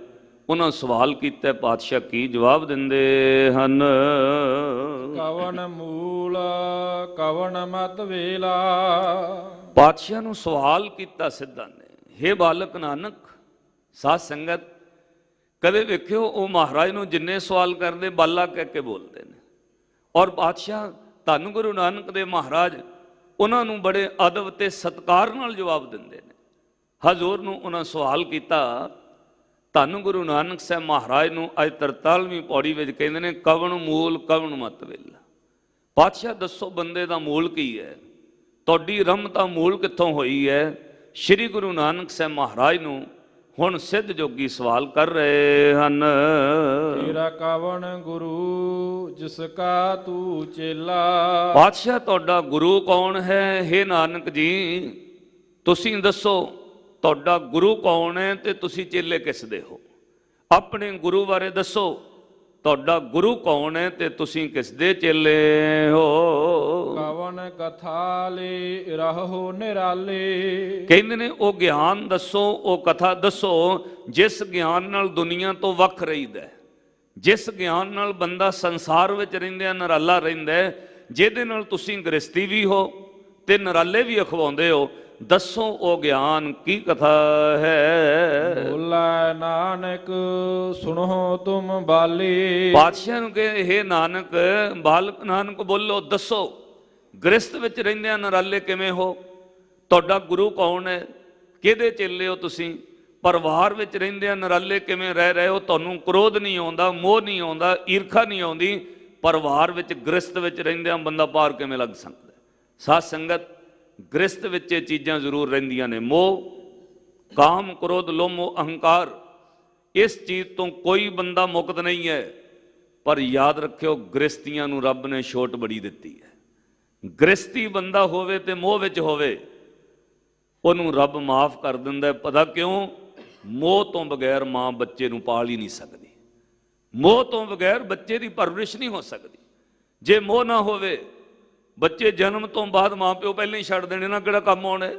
ਉਹਨਾਂ ਸਵਾਲ ਕੀਤਾ, ਪਾਤਸ਼ਾਹ ਕੀ ਜਵਾਬ ਦਿੰਦੇ ਹਨ। ਕਵਨ ਮੂਲ ਕਵਨ ਮਤ ਵੇਲਾ। ਪਾਤਸ਼ਾਹ ਨੂੰ ਸਵਾਲ ਕੀਤਾ ਸਿੱਧਾਂ ਨੇ, ਹੇ ਬਾਲਕ ਨਾਨਕ, ਸਾਧ ਸੰਗਤ ਕਦੇ ਵੇਖਿਓ ਉਹ ਮਹਾਰਾਜ ਨੂੰ ਜਿੰਨੇ ਸਵਾਲ ਕਰਦੇ ਬਾਲਾ ਕਹਿ ਕੇ ਬੋਲਦੇ ਨੇ, ਔਰ ਪਾਤਸ਼ਾਹ ਧੰਨ ਗੁਰੂ ਨਾਨਕ ਦੇ ਮਹਾਰਾਜ ਉਹਨਾਂ ਨੂੰ ਬੜੇ ਅਦਬ ਤੇ ਸਤਿਕਾਰ ਨਾਲ ਜਵਾਬ ਦਿੰਦੇ ਨੇ। ਹਜ਼ੂਰ ਨੂੰ ਉਹਨਾਂ ਸਵਾਲ ਕੀਤਾ, ਧੰਨ ਗੁਰੂ ਨਾਨਕ ਸਾਹਿਬ ਮਹਾਰਾਜ ਨੂੰ ਅੱਜ 43ਵੀਂ ਪੌੜੀ ਵਿੱਚ ਕਹਿੰਦੇ ਨੇ ਕਵਣ ਮੂਲ ਕਵਣ ਮਤ ਵੇਲਾ। ਪਾਤਸ਼ਾਹ ਦੱਸੋ ਬੰਦੇ ਦਾ ਮੂਲ ਕੀ ਹੈ, ਤੁਹਾਡੀ ਰਮਤਾ ਮੂਲ ਕਿੱਥੋਂ ਹੋਈ ਹੈ। ਸ਼੍ਰੀ ਗੁਰੂ ਨਾਨਕ ਸਾਹਿਬ ਮਹਾਰਾਜ ਨੂੰ ਹੁਣ ਸਿੱਧ ਜੋਗੀ ਸਵਾਲ ਕਰ ਰਹੇ ਹਨ। ਤੇਰਾ ਕਵਣ ਗੁਰੂ ਜਿਸ ਕਾ ਤੂੰ ਚੇਲਾ। ਪਾਤਸ਼ਾਹ ਤੁਹਾਡਾ ਗੁਰੂ ਕੌਣ ਹੈ, ਹੇ ਨਾਨਕ ਜੀ ਤੁਸੀਂ ਦੱਸੋ ਤੁਹਾਡਾ ਗੁਰੂ ਕੌਣ ਹੈ ਤੇ ਤੁਸੀਂ ਚੇਲੇ ਕਿਸ ਦੇ ਹੋ। ਆਪਣੇ ਗੁਰੂ ਬਾਰੇ ਦੱਸੋ, ਤੁਹਾਡਾ ਗੁਰੂ ਕੌਣ ਹੈ ਤੇ ਤੁਸੀਂ ਕਿਸ ਦੇ ਚੇਲੇ ਹੋ। ਕਵਨ ਕਥਾ ਲੇ ਰਹੋ ਨਿਰਾਲੇ। ਕਹਿੰਦੇ ਨੇ ਉਹ ਗਿਆਨ ਦੱਸੋ, ਉਹ ਕਥਾ ਦੱਸੋ ਜਿਸ ਗਿਆਨ ਨਾਲ ਦੁਨੀਆ ਤੋਂ ਵੱਖ ਰਹੀਦਾ, ਜਿਸ ਗਿਆਨ ਨਾਲ ਬੰਦਾ ਸੰਸਾਰ ਵਿੱਚ ਰਹਿੰਦਿਆਂ ਨਿਰਾਲਾ ਰਹਿੰਦਾ, ਜਿਹਦੇ ਨਾਲ ਤੁਸੀਂ ਗ੍ਰਸਤੀ ਵੀ ਹੋ ਤੇ ਨਿਰਾਲੇ ਵੀ ਅਖਵਾਉਂਦੇ ਹੋ। ਦੱਸੋ ਉਹ ਗਿਆਨ ਕੀ ਕਥਾ ਹੈ। ਬੋਲਾ ਨਾਨਕ ਸੁਣੋ ਤੁਮ ਬਾਲੇ। ਪਾਤਸ਼ਾਹ ਨੂੰ ਕਹੇ, ਹੇ ਨਾਨਕ, ਬਾਲਕ ਨਾਨਕ ਬੋਲੋ, ਦੱਸੋ ਗ੍ਰਸਤ ਵਿੱਚ ਰਹਿੰਦਿਆਂ ਨਿਰਾਲੇ ਕਿਵੇਂ ਹੋ, ਤੁਹਾਡਾ ਗੁਰੂ ਕੌਣ ਹੈ, ਕਿਹਦੇ ਚੇਲੇ ਹੋ ਤੁਸੀਂ, ਪਰਿਵਾਰ ਵਿੱਚ ਰਹਿੰਦਿਆਂ ਨਿਰਾਲੇ ਕਿਵੇਂ ਰਹਿ ਰਹੇ ਹੋ, ਤੁਹਾਨੂੰ ਕ੍ਰੋਧ ਨਹੀਂ ਆਉਂਦਾ, ਮੋਹ ਨਹੀਂ ਆਉਂਦਾ, ਈਰਖਾ ਨਹੀਂ ਆਉਂਦੀ, ਪਰਿਵਾਰ ਵਿੱਚ ਗ੍ਰਸਤ ਵਿੱਚ ਰਹਿੰਦਿਆਂ ਬੰਦਾ ਪਾਰ ਕਿਵੇਂ ਲੱਗ ਸਕਦਾ। ਸਾਧ ਸੰਗਤ ਗ੍ਰਸਤ ਵਿੱਚ ਇਹ ਚੀਜ਼ਾਂ ਜ਼ਰੂਰ ਰਹਿੰਦੀਆਂ ਨੇ, ਮੋਹ, ਕਾਮ, ਕ੍ਰੋਧ, ਲੋਭ, ਮੋਹ, ਅਹੰਕਾਰ, ਇਸ ਚੀਜ਼ ਤੋਂ ਕੋਈ ਬੰਦਾ ਮੁਕਤ ਨਹੀਂ ਹੈ। ਪਰ ਯਾਦ ਰੱਖਿਓ ਗ੍ਰਸਤੀਆਂ ਨੂੰ ਰੱਬ ਨੇ ਛੋਟ ਬੜੀ ਦਿੱਤੀ ਹੈ। ਗ੍ਰਸਤੀ ਬੰਦਾ ਹੋਵੇ ਤੇ ਮੋਹ ਵਿੱਚ ਹੋਵੇ, ਉਹਨੂੰ ਰੱਬ ਮਾਫ ਕਰ ਦਿੰਦਾ। ਪਤਾ ਕਿਉਂ? ਮੋਹ ਤੋਂ ਬਗੈਰ ਮਾਂ ਬੱਚੇ ਨੂੰ ਪਾਲ ਹੀ ਨਹੀਂ ਸਕਦੀ, ਮੋਹ ਤੋਂ ਬਗੈਰ ਬੱਚੇ ਦੀ ਪਰਵਰਿਸ਼ ਨਹੀਂ ਹੋ ਸਕਦੀ। ਜੇ ਮੋਹ ਨਾ ਹੋਵੇ, ਬੱਚੇ ਜਨਮ ਤੋਂ ਬਾਅਦ ਮਾਂ ਪਿਓ ਪਹਿਲਾਂ ਹੀ ਛੱਡ ਦੇਣੇ, ਨਾ ਕਿਹੜਾ ਕੰਮ ਆਉਣਾ।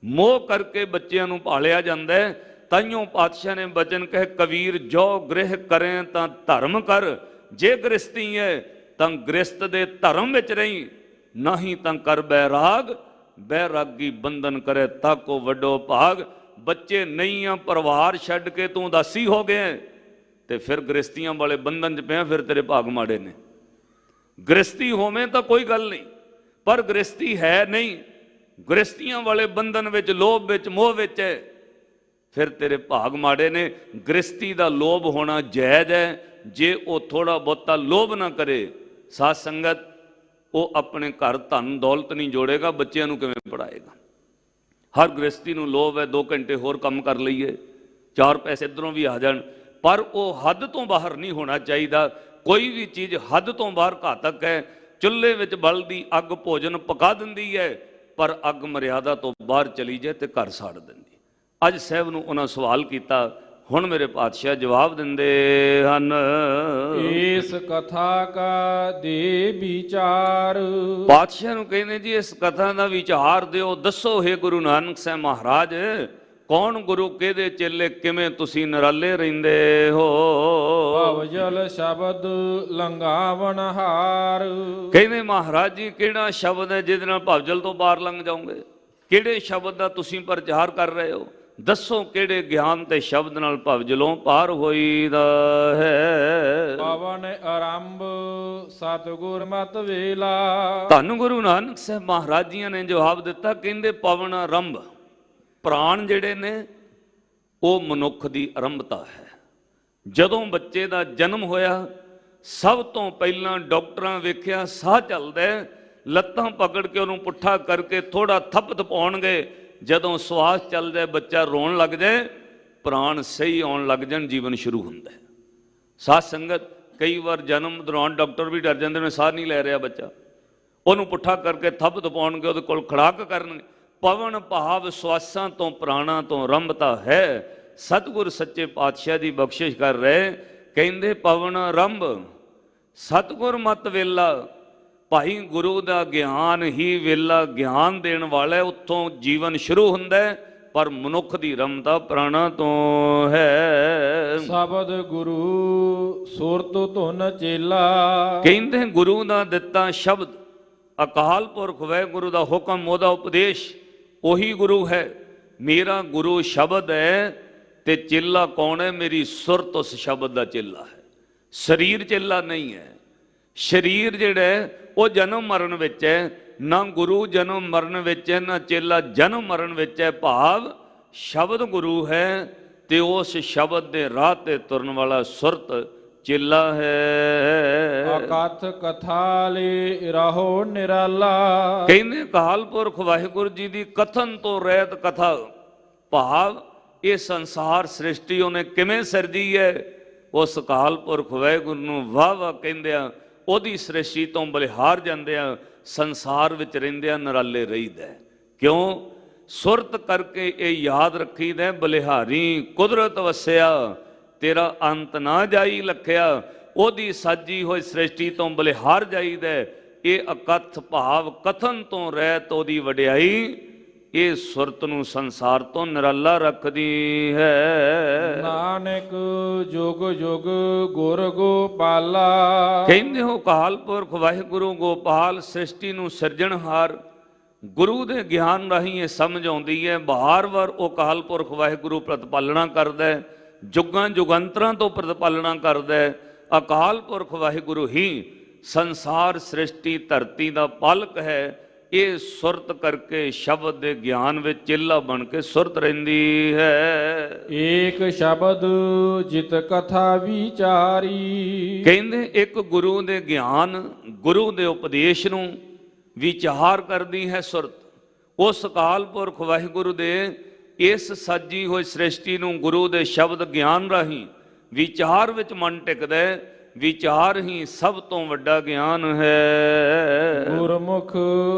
ਮੋਹ ਕਰਕੇ ਬੱਚਿਆਂ ਨੂੰ ਪਾਲਿਆ ਜਾਂਦਾ ਹੈ। ਤਾਈਓ ਪਾਤਸ਼ਾਹ ਨੇ ਬਚਨ ਕਹੇ, ਕਬੀਰ ਜੋ ਗ੍ਰਹਿ ਕਰੇ ਤਾਂ ਧਰਮ ਕਰ, ਜੇ ਗ੍ਰਸਤੀ ਹੈ ਤਾਂ ਗ੍ਰਸਤ ਦੇ ਧਰਮ ਵਿੱਚ ਰਹੀ, ਨਹੀਂ ਤਾਂ ਕਰ ਬੈਰਾਗ, ਬੈਰਾਗੀ ਬੰਧਨ ਕਰੇ ਤਾਕੋ ਵੱਡੋ ਭਾਗ। ਬੱਚੇ ਨਹੀਂ ਆ, ਪਰਿਵਾਰ ਛੱਡ ਕੇ ਤੂੰ ਉਦਾਸੀ ਹੋ ਗਏ ਤੇ ਫਿਰ ਗ੍ਰਸਤੀਆਂ ਵਾਲੇ ਬੰਧਨ 'ਚ ਪਿਆ, ਫਿਰ ਤੇਰੇ ਭਾਗ ਮਾੜੇ ਨੇ। ਗ੍ਰਸਤੀ ਹੋਵੇਂ ਤਾਂ ਕੋਈ ਗੱਲ ਨਹੀਂ, ਪਰ ਗ੍ਰਸਤੀ ਹੈ ਨਹੀਂ, ਗ੍ਰਸਤੀਆਂ ਵਾਲੇ ਬੰਧਨ ਵਿੱਚ, ਲੋਭ ਵਿੱਚ, ਮੋਹ ਵਿੱਚ ਹੈ, ਫਿਰ ਤੇਰੇ ਭਾਗ ਮਾੜੇ ਨੇ। ਗ੍ਰਸਤੀ ਦਾ ਲੋਭ ਹੋਣਾ ਜਾਇਜ਼ ਹੈ, ਜੇ ਉਹ ਥੋੜਾ ਬਹੁਤਾ ਲੋਭ ਨਾ ਕਰੇ ਸਾਧ ਸੰਗਤ, ਉਹ ਆਪਣੇ ਘਰ ਧਨ ਦੌਲਤ ਨਹੀਂ ਜੋੜੇਗਾ, ਬੱਚਿਆਂ ਨੂੰ ਕਿਵੇਂ ਪੜਾਏਗਾ। ਹਰ ਗ੍ਰਸਤੀ ਨੂੰ ਲੋਭ ਹੈ 2 ਘੰਟੇ ਹੋਰ ਕੰਮ ਕਰ ਲਈਏ, 4 ਪੈਸੇ ਇੱਧਰੋਂ ਵੀ ਆ ਜਾਣ, ਪਰ ਉਹ ਹੱਦ ਤੋਂ ਬਾਹਰ ਨਹੀਂ ਹੋਣਾ ਚਾਹੀਦਾ। ਕੋਈ ਵੀ ਚੀਜ਼ ਹੱਦ ਤੋਂ ਬਾਹਰ ਘਾਤਕ ਹੈ। ਚੁੱਲ੍ਹੇ ਵਿੱਚ ਬਲਦੀ ਅੱਗ ਭੋਜਨ ਪਕਾ ਦਿੰਦੀ ਹੈ, ਪਰ ਅੱਗ ਮਰਿਆਦਾ ਤੋਂ ਬਾਹਰ ਚਲੀ ਜਾਏ ਤੇ ਘਰ ਸਾੜ ਦਿੰਦੀ। ਅੱਜ ਸਾਹਿਬ ਨੂੰ ਉਹਨਾਂ ਸਵਾਲ ਕੀਤਾ, ਹੁਣ ਮੇਰੇ ਪਾਤਸ਼ਾਹ ਜਵਾਬ ਦਿੰਦੇ ਹਨ। ਇਸ ਕਥਾ ਕਾ ਦੇ ਵਿਚਾਰ। ਪਾਤਸ਼ਾਹ ਨੂੰ ਕਹਿੰਦੇ ਜੀ ਇਸ ਕਥਾ ਦਾ ਵਿਚਾਰ ਦਿਓ, ਦੱਸੋ ਹੈ ਗੁਰੂ ਨਾਨਕ ਸਾਹਿਬ ਮਹਾਰਾਜ, ਕੌਣ ਗੁਰੂ ਕਿਹਦੇ ਚੇਲੇ, ਕਿਵੇਂ ਤੁਸੀਂ ਨਿਰਾਲੇ ਰਹਿੰਦੇ ਹੋ। ਭਵਜਲ ਸ਼ਬਦ ਲੰਘਾਵਣ ਹਾਰ। ਕਹਿੰਦੇ ਮਹਾਰਾਜ ਜੀ ਕਿਹੜਾ ਸ਼ਬਦ ਹੈ ਜਿਹਦੇ ਨਾਲ ਭਵਜਲ ਤੋਂ ਪਾਰ ਲੰਘ ਜਾਓਗੇ, ਕਿਹੜੇ ਸ਼ਬਦ ਦਾ ਤੁਸੀਂ ਪ੍ਰਚਾਰ ਕਰ ਰਹੇ ਹੋ, ਦੱਸੋ ਕਿਹੜੇ ਗਿਆਨ ਤੇ ਸ਼ਬਦ ਨਾਲ ਭਵਜਲੋਂ ਪਾਰ ਹੋਈਦਾ ਹੈ। ਪਵਨ ਆਰੰਭ ਸਤਿਗੁਰ ਮਤ ਵੇਲਾ। ਧੰਨ ਗੁਰੂ ਨਾਨਕ ਸਾਹਿਬ ਮਹਾਰਾਜ ਜੀ ਨੇ ਜਵਾਬ ਦਿੱਤਾ, ਕਹਿੰਦੇ ਪਵਨ ਆਰੰਭ, ਪ੍ਰਾਣ ਜਿਹੜੇ ਨੇ ਉਹ ਮਨੁੱਖ ਦੀ ਆਰੰਭਤਾ ਹੈ। ਜਦੋਂ ਬੱਚੇ ਦਾ ਜਨਮ ਹੋਇਆ, ਸਭ ਤੋਂ ਪਹਿਲਾਂ ਡਾਕਟਰਾਂ ਵੇਖਿਆ ਸਾਹ ਚੱਲਦਾ, ਲੱਤਾਂ ਪਕੜ ਕੇ ਉਹਨੂੰ ਪੁੱਠਾ ਕਰਕੇ ਥੋੜਾ ਥੱਪਤ ਪਾਉਣਗੇ, ਜਦੋਂ ਸਵਾਸ ਚੱਲ ਜਾਏ, ਬੱਚਾ ਰੋਣ ਲੱਗ ਜਾਏ, ਪ੍ਰਾਣ ਸਹੀ ਆਉਣ ਲੱਗ ਜਾਣ, ਜੀਵਨ ਸ਼ੁਰੂ ਹੁੰਦਾ ਹੈ। ਸਾਧ ਸੰਗਤ ਕਈ ਵਾਰ ਜਨਮ ਦੌਰਾਨ ਡਾਕਟਰ ਵੀ ਡਰ ਜਾਂਦੇ ਨੇ, ਸਾਹ ਨਹੀਂ ਲੈ ਰਿਹਾ ਬੱਚਾ, ਉਹਨੂੰ ਪੁੱਠਾ ਕਰਕੇ ਥੱਪਤ ਪਾਉਣਗੇ, ਉਹਦੇ ਕੋਲ ਖੜਾਕ ਕਰਨਗੇ। ਪਵਨ ਭਾਵ ਸਵਾਸਾਂ ਤੋਂ, ਪ੍ਰਾਣਾਂ ਤੋਂ ਆਰੰਭਤਾ ਹੈ। ਸਤਿਗੁਰ ਸੱਚੇ ਪਾਤਸ਼ਾਹ ਦੀ ਬਖਸ਼ਿਸ਼ ਕਰ ਰਹੇ, ਕਹਿੰਦੇ ਪਵਨ ਆਰੰਭ ਸਤਿਗੁਰ ਮਤ ਵੇਲਾ, ਭਾਈ ਗੁਰੂ ਦਾ ਗਿਆਨ ਹੀ ਵੇਲਾ ਗਿਆਨ ਦੇਣ ਵਾਲਾ, ਉੱਥੋਂ ਜੀਵਨ ਸ਼ੁਰੂ ਹੁੰਦਾ ਹੈ, ਪਰ ਮਨੁੱਖ ਦੀ ਰਮਤਾ ਪ੍ਰਾਣਾ ਤੋਂ ਹੈ। ਸ਼ਬਦ ਗੁਰੂ ਸੁਰਤ ਧੁਨ ਚੇਲਾ, ਕਹਿੰਦੇ ਗੁਰੂ ਦਾ ਦਿੱਤਾ ਸ਼ਬਦ, ਅਕਾਲ ਪੁਰਖ ਵਾਹਿਗੁਰੂ ਦਾ ਹੁਕਮ, ਉਹਦਾ ਉਪਦੇਸ਼, ਉਹੀ ਗੁਰੂ ਹੈ। ਮੇਰਾ ਗੁਰੂ ਸ਼ਬਦ ਹੈ, ਤੇ ਚੇਲਾ ਕੌਣ ਹੈ? ਮੇਰੀ ਸੁਰਤ ਉਸ ਸ਼ਬਦ ਦਾ ਚੇਲਾ ਹੈ, ਸਰੀਰ ਚੇਲਾ ਨਹੀਂ ਹੈ। ਸਰੀਰ ਜਿਹੜਾ ਹੈ ਉਹ ਜਨਮ ਮਰਨ ਵਿੱਚ ਹੈ, ਨਾ ਗੁਰੂ ਜਨਮ ਮਰਨ ਵਿੱਚ ਹੈ, ਨਾ ਚੇਲਾ ਜਨਮ ਮਰਨ ਵਿੱਚ ਹੈ। ਭਾਵ ਸ਼ਬਦ ਗੁਰੂ ਹੈ, ਤੇ ਉਸ ਸ਼ਬਦ ਦੇ ਰਾਹ ਤੇ ਤੁਰਨ ਵਾਲਾ ਸੁਰਤ ਚੇਲਾ ਹੈ। ਅਕਥ ਕਥਾ ਲੈ ਰਹੋ ਨਿਰਾਲਾ, ਕਹਿੰਦੇ ਅਕਾਲ ਪੁਰਖ ਵਾਹਿਗੁਰੂ ਜੀ ਦੀ ਕਥਨ ਤੋਂ ਰਹਿਤ ਕਥਾ, ਭਾਵ ਇਹ ਸੰਸਾਰ ਸ੍ਰਿਸ਼ਟੀ ਉਹਨੇ ਕਿਵੇਂ ਸਿਰਜੀ ਹੈ, ਉਸ ਅਕਾਲ ਪੁਰਖ ਵਾਹਿਗੁਰੂ ਨੂੰ ਵਾਹ ਵਾਹ ਕਹਿੰਦਿਆਂ, ਉਹਦੀ ਸ੍ਰਿਸ਼ਟੀ ਤੋਂ ਬਲਿਹਾਰ ਜਾਂਦਿਆਂ, ਸੰਸਾਰ ਵਿੱਚ ਰਹਿੰਦਿਆਂ ਨਿਰਾਲੇ ਰਹੀਦਾ। ਕਿਉਂ? ਸੁਰਤ ਕਰਕੇ ਇਹ ਯਾਦ ਰੱਖੀਦਾ, ਬਲਿਹਾਰੀ ਕੁਦਰਤ ਵਸਿਆ, ਤੇਰਾ ਅੰਤ ਨਾ ਜਾਈ ਲਖਿਆ। ਉਹਦੀ ਸਾਜੀ ਹੋਈ ਸ੍ਰਿਸ਼ਟੀ ਤੋਂ ਬਲਿਹਾਰ ਜਾਈਦਾ। ਇਹ ਅਕਥ ਭਾਵ ਕਥਨ ਤੋਂ ਰਹਿਤ ਉਹਦੀ ਵਡਿਆਈ, ਇਹ ਸੁਰਤ ਨੂੰ ਸੰਸਾਰ ਤੋਂ ਨਿਰਾਲਾ ਰੱਖਦੀ ਹੈ। ਨਾਨਕ ਜੁਗ ਜੁਗ ਗੁਰ ਗੋਪਾਲਾ, ਕਹਿੰਦੇ ਹੋ ਅਕਾਲ ਪੁਰਖ ਵਾਹਿਗੁਰੂ ਗੋਪਾਲ, ਸ੍ਰਿਸ਼ਟੀ ਨੂੰ ਸਿਰਜਣਹਾਰ। ਗੁਰੂ ਦੇ ਗਿਆਨ ਰਾਹੀਂ ਇਹ ਸਮਝ ਆਉਂਦੀ ਹੈ, ਬਾਰ-ਬਾਰ ਉਹ ਅਕਾਲ ਪੁਰਖ ਵਾਹਿਗੁਰੂ ਪ੍ਰਤਪਾਲਣਾ ਕਰਦਾ ਹੈ, ਜੁਗਾਂ ਜੁਗੰਤਰਾਂ ਤੋਂ ਪ੍ਰਤਪਾਲਣਾ ਕਰਦਾ ਹੈ। ਅਕਾਲ ਪੁਰਖ ਵਾਹਿਗੁਰੂ ਹੀ ਸੰਸਾਰ ਸ੍ਰਿਸ਼ਟੀ ਧਰਤੀ ਦਾ ਪਾਲਕ ਹੈ। ਇਹ ਸੁਰਤ ਕਰਕੇ ਸ਼ਬਦ ਦੇ ਗਿਆਨ ਵਿੱਚ ਚੇਲਾ ਬਣ ਕੇ ਸੁਰਤ ਰਹਿੰਦੀ ਹੈ। ਏਕ ਸ਼ਬਦ ਜਿਤ ਕਥਾ ਵਿਚਾਰੀ, ਕਹਿੰਦੇ ਇੱਕ ਗੁਰੂ ਦੇ ਗਿਆਨ, ਗੁਰੂ ਦੇ ਉਪਦੇਸ਼ ਨੂੰ ਵਿਚਾਰ ਕਰਦੀ ਹੈ ਸੁਰਤ। ਉਸ ਅਕਾਲ ਪੁਰਖ ਵਾਹਿਗੁਰੂ ਦੇ ਇਸ ਸਾਜੀ ਹੋਈ ਸ੍ਰਿਸ਼ਟੀ ਨੂੰ ਗੁਰੂ ਦੇ ਸ਼ਬਦ ਗਿਆਨ ਰਾਹੀਂ ਵਿਚਾਰ ਵਿੱਚ ਮਨ ਟਿਕਦਾ ਹੈ। ਵਿਚਾਰ ਹੀ ਸਭ ਤੋਂ ਵੱਡਾ ਗਿਆਨ ਹੈ। ਗੁਰਮੁਖ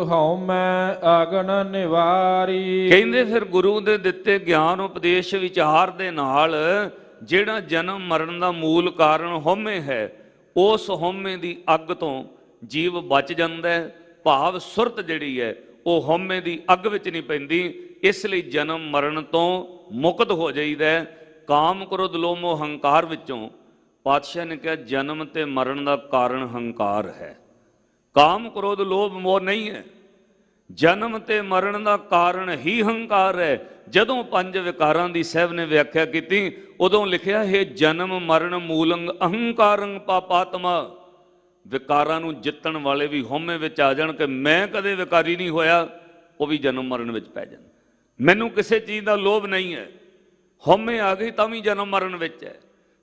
ਹਉ ਮੈਂ ਆਗਨ ਨਿਵਾਰੀ, ਕਹਿੰਦੇ ਫਿਰ ਗੁਰੂ ਦੇ ਦਿੱਤੇ ਗਿਆਨ ਉਪਦੇਸ਼ ਵਿਚਾਰ ਦੇ ਨਾਲ ਜਿਹੜਾ ਜਨਮ ਮਰਨ ਦਾ ਮੂਲ ਕਾਰਨ ਹਉਮੈ ਹੈ, ਉਸ ਹਉਮੈ ਦੀ ਅੱਗ ਤੋਂ ਜੀਵ ਬਚ ਜਾਂਦਾ ਹੈ। ਭਾਵ ਸੁਰਤ ਜਿਹੜੀ ਹੈ ਉਹ ਹਉਮੈ ਦੀ ਅੱਗ ਵਿੱਚ ਨਹੀਂ ਪੈਂਦੀ, ਇਸ ਲਈ ਜਨਮ ਮਰਨ ਤੋਂ ਮੁਕਤ ਹੋ ਜਾਈਦਾ। ਕਾਮ ਕ੍ਰੋਧ ਲੋਭ ਮੋਹ ਹੰਕਾਰ ਵਿੱਚੋਂ ਪਾਤਸ਼ਾਹ ਨੇ ਕਿਹਾ ਜਨਮ ਤੇ ਮਰਨ ਦਾ ਕਾਰਨ ਹੰਕਾਰ ਹੈ, ਕਾਮ ਕ੍ਰੋਧ ਲੋਭ ਮੋਹ ਨਹੀਂ ਹੈ। ਜਨਮ ਤੇ ਮਰਨ ਦਾ ਕਾਰਨ ਹੀ ਹੰਕਾਰ ਹੈ। ਜਦੋਂ ਪੰਜ ਵਿਕਾਰਾਂ ਦੀ ਸਾਹਿਬ ਨੇ ਵਿਆਖਿਆ ਕੀਤੀ, ਉਦੋਂ ਲਿਖਿਆ ਹੈ ਜਨਮ ਮਰਨ ਮੂਲੰ ਅਹੰਕਾਰੰ ਪਾਪਾਤਮਾ। ਵਿਕਾਰਾਂ ਨੂੰ ਜਿੱਤਣ ਵਾਲੇ ਵੀ ਹਉਮੈ ਵਿੱਚ ਆ ਜਾਣ ਕਿ ਮੈਂ ਕਦੇ ਵਿਕਾਰੀ ਨਹੀਂ ਹੋਇਆ, ਉਹ ਵੀ ਜਨਮ ਮਰਨ ਵਿੱਚ ਪੈ ਜਾਣ। ਮੈਨੂੰ ਕਿਸੇ ਚੀਜ਼ ਦਾ ਲੋਭ ਨਹੀਂ ਹੈ, ਹਉਮੈ ਆ ਗਈ ਤਾਂ ਵੀ ਜਨਮ ਮਰਨ ਵਿੱਚ ਹੈ।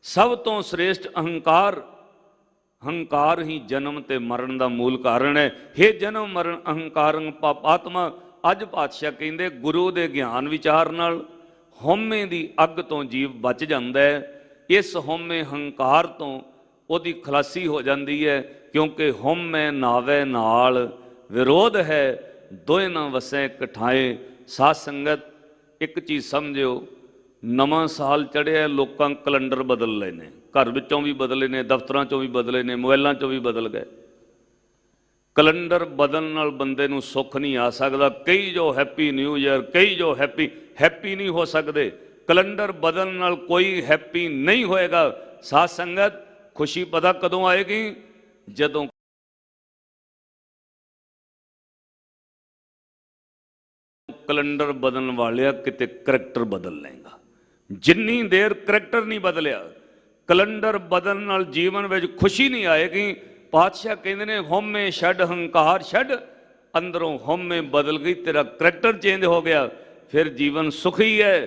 ਸਭ ਤੋਂ ਸ੍ਰੇਸ਼ਟ ਅਹੰਕਾਰ, ਹੰਕਾਰ ਹੀ ਜਨਮ ਤੇ ਮਰਨ ਦਾ ਮੂਲ ਕਾਰਨ ਹੈ। ਹੇ ਜਨਮ ਮਰਨ ਅਹੰਕਾਰੰ ਪਾਪਾਤਮਾ। ਅੱਜ ਪਾਤਸ਼ਾਹ ਕਹਿੰਦੇ ਗੁਰੂ ਦੇ ਗਿਆਨ ਵਿਚਾਰ ਨਾਲ ਹਉਮੈ ਦੀ ਅੱਗ ਤੋਂ ਜੀਵ ਬਚ ਜਾਂਦਾ ਹੈ। ਇਸ ਹਉਮੈ ਹੰਕਾਰ ਤੋਂ ਉਹਦੀ ਖਲਾਸੀ ਹੋ ਜਾਂਦੀ ਹੈ, ਕਿਉਂਕਿ ਹਉਮੈ ਨਾਵੇ ਨਾਲ ਵਿਰੋਧ ਹੈ, ਦੋਏ ਨਾ ਵਸੈ ਇਕਠਾਏ। ਸਾਧ ਸੰਗਤ ਇੱਕ ਚੀਜ਼ ਸਮਝਿਓ, ਨਵਾਂ ਸਾਲ ਚੜ੍ਹਿਆ, ਲੋਕਾਂ ਕੈਲੰਡਰ ਬਦਲ ਲਏ ਨੇ, ਘਰ ਵਿੱਚੋਂ ਵੀ ਬਦਲੇ ਨੇ, ਦਫ਼ਤਰਾਂ 'ਚੋਂ ਵੀ ਬਦਲੇ ਨੇ, ਮੋਬਾਈਲਾਂ 'ਚੋਂ ਵੀ ਬਦਲ ਗਏ। ਕੈਲੰਡਰ ਬਦਲਣ ਨਾਲ ਬੰਦੇ ਨੂੰ ਸੁੱਖ ਨਹੀਂ ਆ ਸਕਦਾ। ਕਈ ਜੋ ਹੈਪੀ ਨਿਊ ਈਅਰ, ਕਈ ਜੋ ਹੈਪੀ ਨਹੀਂ ਹੋ ਸਕਦੇ। ਕੈਲੰਡਰ ਬਦਲਣ ਨਾਲ ਕੋਈ ਹੈਪੀ ਨਹੀਂ ਹੋਏਗਾ। ਸਾਧ ਸੰਗਤ ਖੁਸ਼ੀ ਪਤਾ ਕਦੋਂ ਆਏਗੀ? ਜਦੋਂ ਕੈਲੰਡਰ ਬਦਲਣ ਵਾਲਿਆ ਕਿਤੇ ਕਰੈਕਟਰ ਬਦਲ ਲਏਗਾ। ਜਿੰਨੀ ਦੇਰ ਕਰੈਕਟਰ ਨਹੀਂ ਬਦਲਿਆ, ਕੈਲੰਡਰ ਬਦਲਣ ਨਾਲ ਜੀਵਨ ਵਿੱਚ ਖੁਸ਼ੀ ਨਹੀਂ ਆਏਗੀ। ਪਾਤਸ਼ਾਹ ਕਹਿੰਦੇ ਨੇ ਹਉਮੈ ਛੱਡ, ਹੰਕਾਰ ਛੱਡ, ਅੰਦਰੋਂ ਹਉਮੈ ਬਦਲ ਗਈ, ਤੇਰਾ ਕਰੈਕਟਰ ਚੇਂਜ ਹੋ ਗਿਆ, ਫਿਰ ਜੀਵਨ ਸੁਖੀ ਹੈ।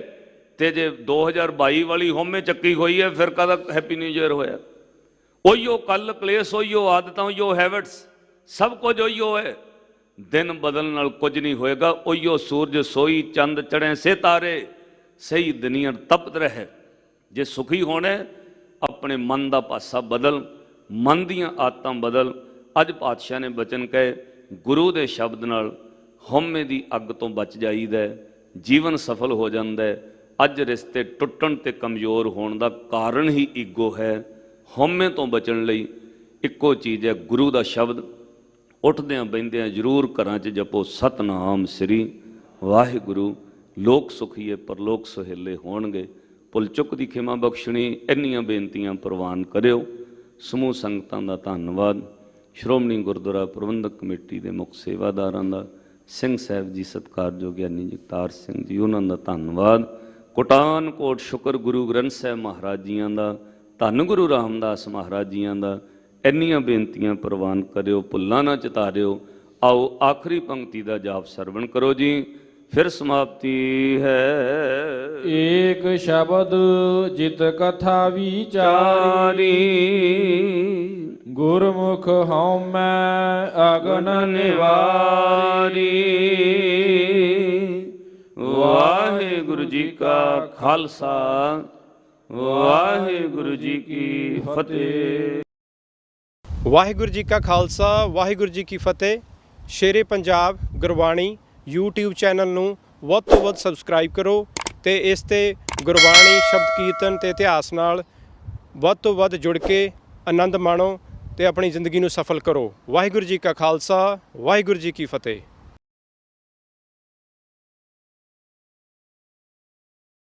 ਤੇ ਜੇ 2022 ਵਾਲੀ ਹਉਮੈ ਚੱਕੀ ਹੋਈ ਹੈ, ਫਿਰ ਕਦਾ ਹੈਪੀ ਨਿਊ ਈਅਰ ਹੋਇਆ? ਉਹੀਓ ਕੱਲ ਕਲੇਸ਼, ਉਹੀਓ ਆਦਤਾਂ, ਉਹੀਓ ਹੈਬਿਟਸ, ਸਭ ਕੁਝ ਉਹੀਓ ਹੈ। ਦਿਨ ਬਦਲਣ ਨਾਲ ਕੁਝ ਨਹੀਂ ਹੋਏਗਾ। ਉਹੀਓ ਸੂਰਜ ਸੋਈ, ਚੰਦ ਚੜ੍ਹੇ ਸੇ ਤਾਰੇ, ਸਹੀ ਦੁਨੀਆ ਤਪਤ ਰਹੇ। ਜੇ ਸੁਖੀ ਹੋਣਾ ਆਪਣੇ ਮਨ ਦਾ ਪਾਸਾ ਬਦਲ, ਮਨ ਦੀਆਂ ਆਦਤਾਂ ਬਦਲ। ਅੱਜ ਪਾਤਸ਼ਾਹ ਨੇ ਬਚਨ ਕਹੇ, ਗੁਰੂ ਦੇ ਸ਼ਬਦ ਨਾਲ ਹਉਮੈ ਦੀ ਅੱਗ ਤੋਂ ਬਚ ਜਾਈਦਾ, ਜੀਵਨ ਸਫਲ ਹੋ ਜਾਂਦਾ। ਅੱਜ ਰਿਸ਼ਤੇ ਟੁੱਟਣ ਤੇ ਕਮਜ਼ੋਰ ਹੋਣ ਦਾ ਕਾਰਨ ਹੀ ਈਗੋ ਹੈ। ਹਉਮੈ ਤੋਂ ਬਚਣ ਲਈ ਇੱਕੋ ਚੀਜ਼ ਹੈ, ਗੁਰੂ ਦਾ ਸ਼ਬਦ। ਉੱਠਦਿਆਂ ਬਹਿੰਦਿਆਂ ਜ਼ਰੂਰ ਘਰਾਂ 'ਚ ਜਪੋ ਸਤਨਾਮ ਸ੍ਰੀ ਵਾਹਿਗੁਰੂ। ਲੋਕ ਸੁਖੀਏ ਪਰਲੋਕ ਸੁਹੇਲੇ ਹੋਣਗੇ। ਭੁੱਲ ਚੁੱਕ ਦੀ ਖਿਮਾ ਬਖਸ਼ਣੀ। ਇੰਨੀਆਂ ਬੇਨਤੀਆਂ ਪ੍ਰਵਾਨ ਕਰਿਓ। ਸਮੂਹ ਸੰਗਤਾਂ ਦਾ ਧੰਨਵਾਦ। ਸ਼੍ਰੋਮਣੀ ਗੁਰਦੁਆਰਾ ਪ੍ਰਬੰਧਕ ਕਮੇਟੀ ਦੇ ਮੁੱਖ ਸੇਵਾਦਾਰਾਂ ਦਾ, ਸਿੰਘ ਸਾਹਿਬ ਜੀ ਸਤਿਕਾਰਯੋਗ ਗਿਆਨੀ ਜਗਤਾਰ ਸਿੰਘ ਜੀ, ਉਹਨਾਂ ਦਾ ਧੰਨਵਾਦ। ਕੋਟਾਨ ਕੋਟ ਸ਼ੁਕਰ ਗੁਰੂ ਗ੍ਰੰਥ ਸਾਹਿਬ ਮਹਾਰਾਜ ਜੀਆਂ ਦਾ, ਧੰਨ ਗੁਰੂ ਰਾਮਦਾਸ ਮਹਾਰਾਜ ਜੀਆਂ ਦਾ। ਇੰਨੀਆਂ ਬੇਨਤੀਆਂ ਪ੍ਰਵਾਨ ਕਰਿਓ, ਭੁੱਲਾਂ ਨਾ ਚਿਤਾਰਿਓ। ਆਓ ਆਖਰੀ ਪੰਕਤੀ ਦਾ ਜਾਪ ਸਰਵਣ ਕਰੋ ਜੀ, ਫਿਰ ਸਮਾਪਤੀ ਹੈ। ਏਕ ਸ਼ਬਦ ਜਿਤ ਕਥਾ ਵਿਚਾਰੀ, ਗੁਰਮੁਖ ਹਉਮੈ ਅਗਨ ਨਿਵਾਰੀ। ਵਾਹਿਗੁਰੂ ਜੀ ਕਾ ਖਾਲਸਾ, ਵਾਹਿਗੁਰੂ ਜੀ ਕੀ ਫਤਿਹ। ਵਾਹਿਗੁਰੂ ਜੀ ਕਾ ਖਾਲਸਾ, ਵਾਹਿਗੁਰੂ ਜੀ ਕੀ ਫਤਿਹ। ਸ਼ੇਰੇ ਪੰਜਾਬ ਗੁਰਬਾਣੀ YouTube ਚੈਨਲ ਨੂੰ ਵੱਧ ਤੋਂ ਵੱਧ ਸਬਸਕ੍ਰਾਈਬ ਕਰੋ ਤੇ ਇਸ ਤੇ ਗੁਰਬਾਣੀ, ਸ਼ਬਦ ਕੀਰਤਨ ਤੇ ਇਤਿਹਾਸ ਨਾਲ ਵੱਧ ਤੋਂ ਵੱਧ ਜੁੜ ਕੇ ਆਨੰਦ ਮਾਣੋ ਤੇ ਆਪਣੀ ਜ਼ਿੰਦਗੀ ਨੂੰ ਸਫਲ ਕਰੋ। ਵਾਹਿਗੁਰੂ ਜੀ ਕਾ ਖਾਲਸਾ, ਵਾਹਿਗੁਰੂ ਜੀ ਕੀ ਫਤਿਹ।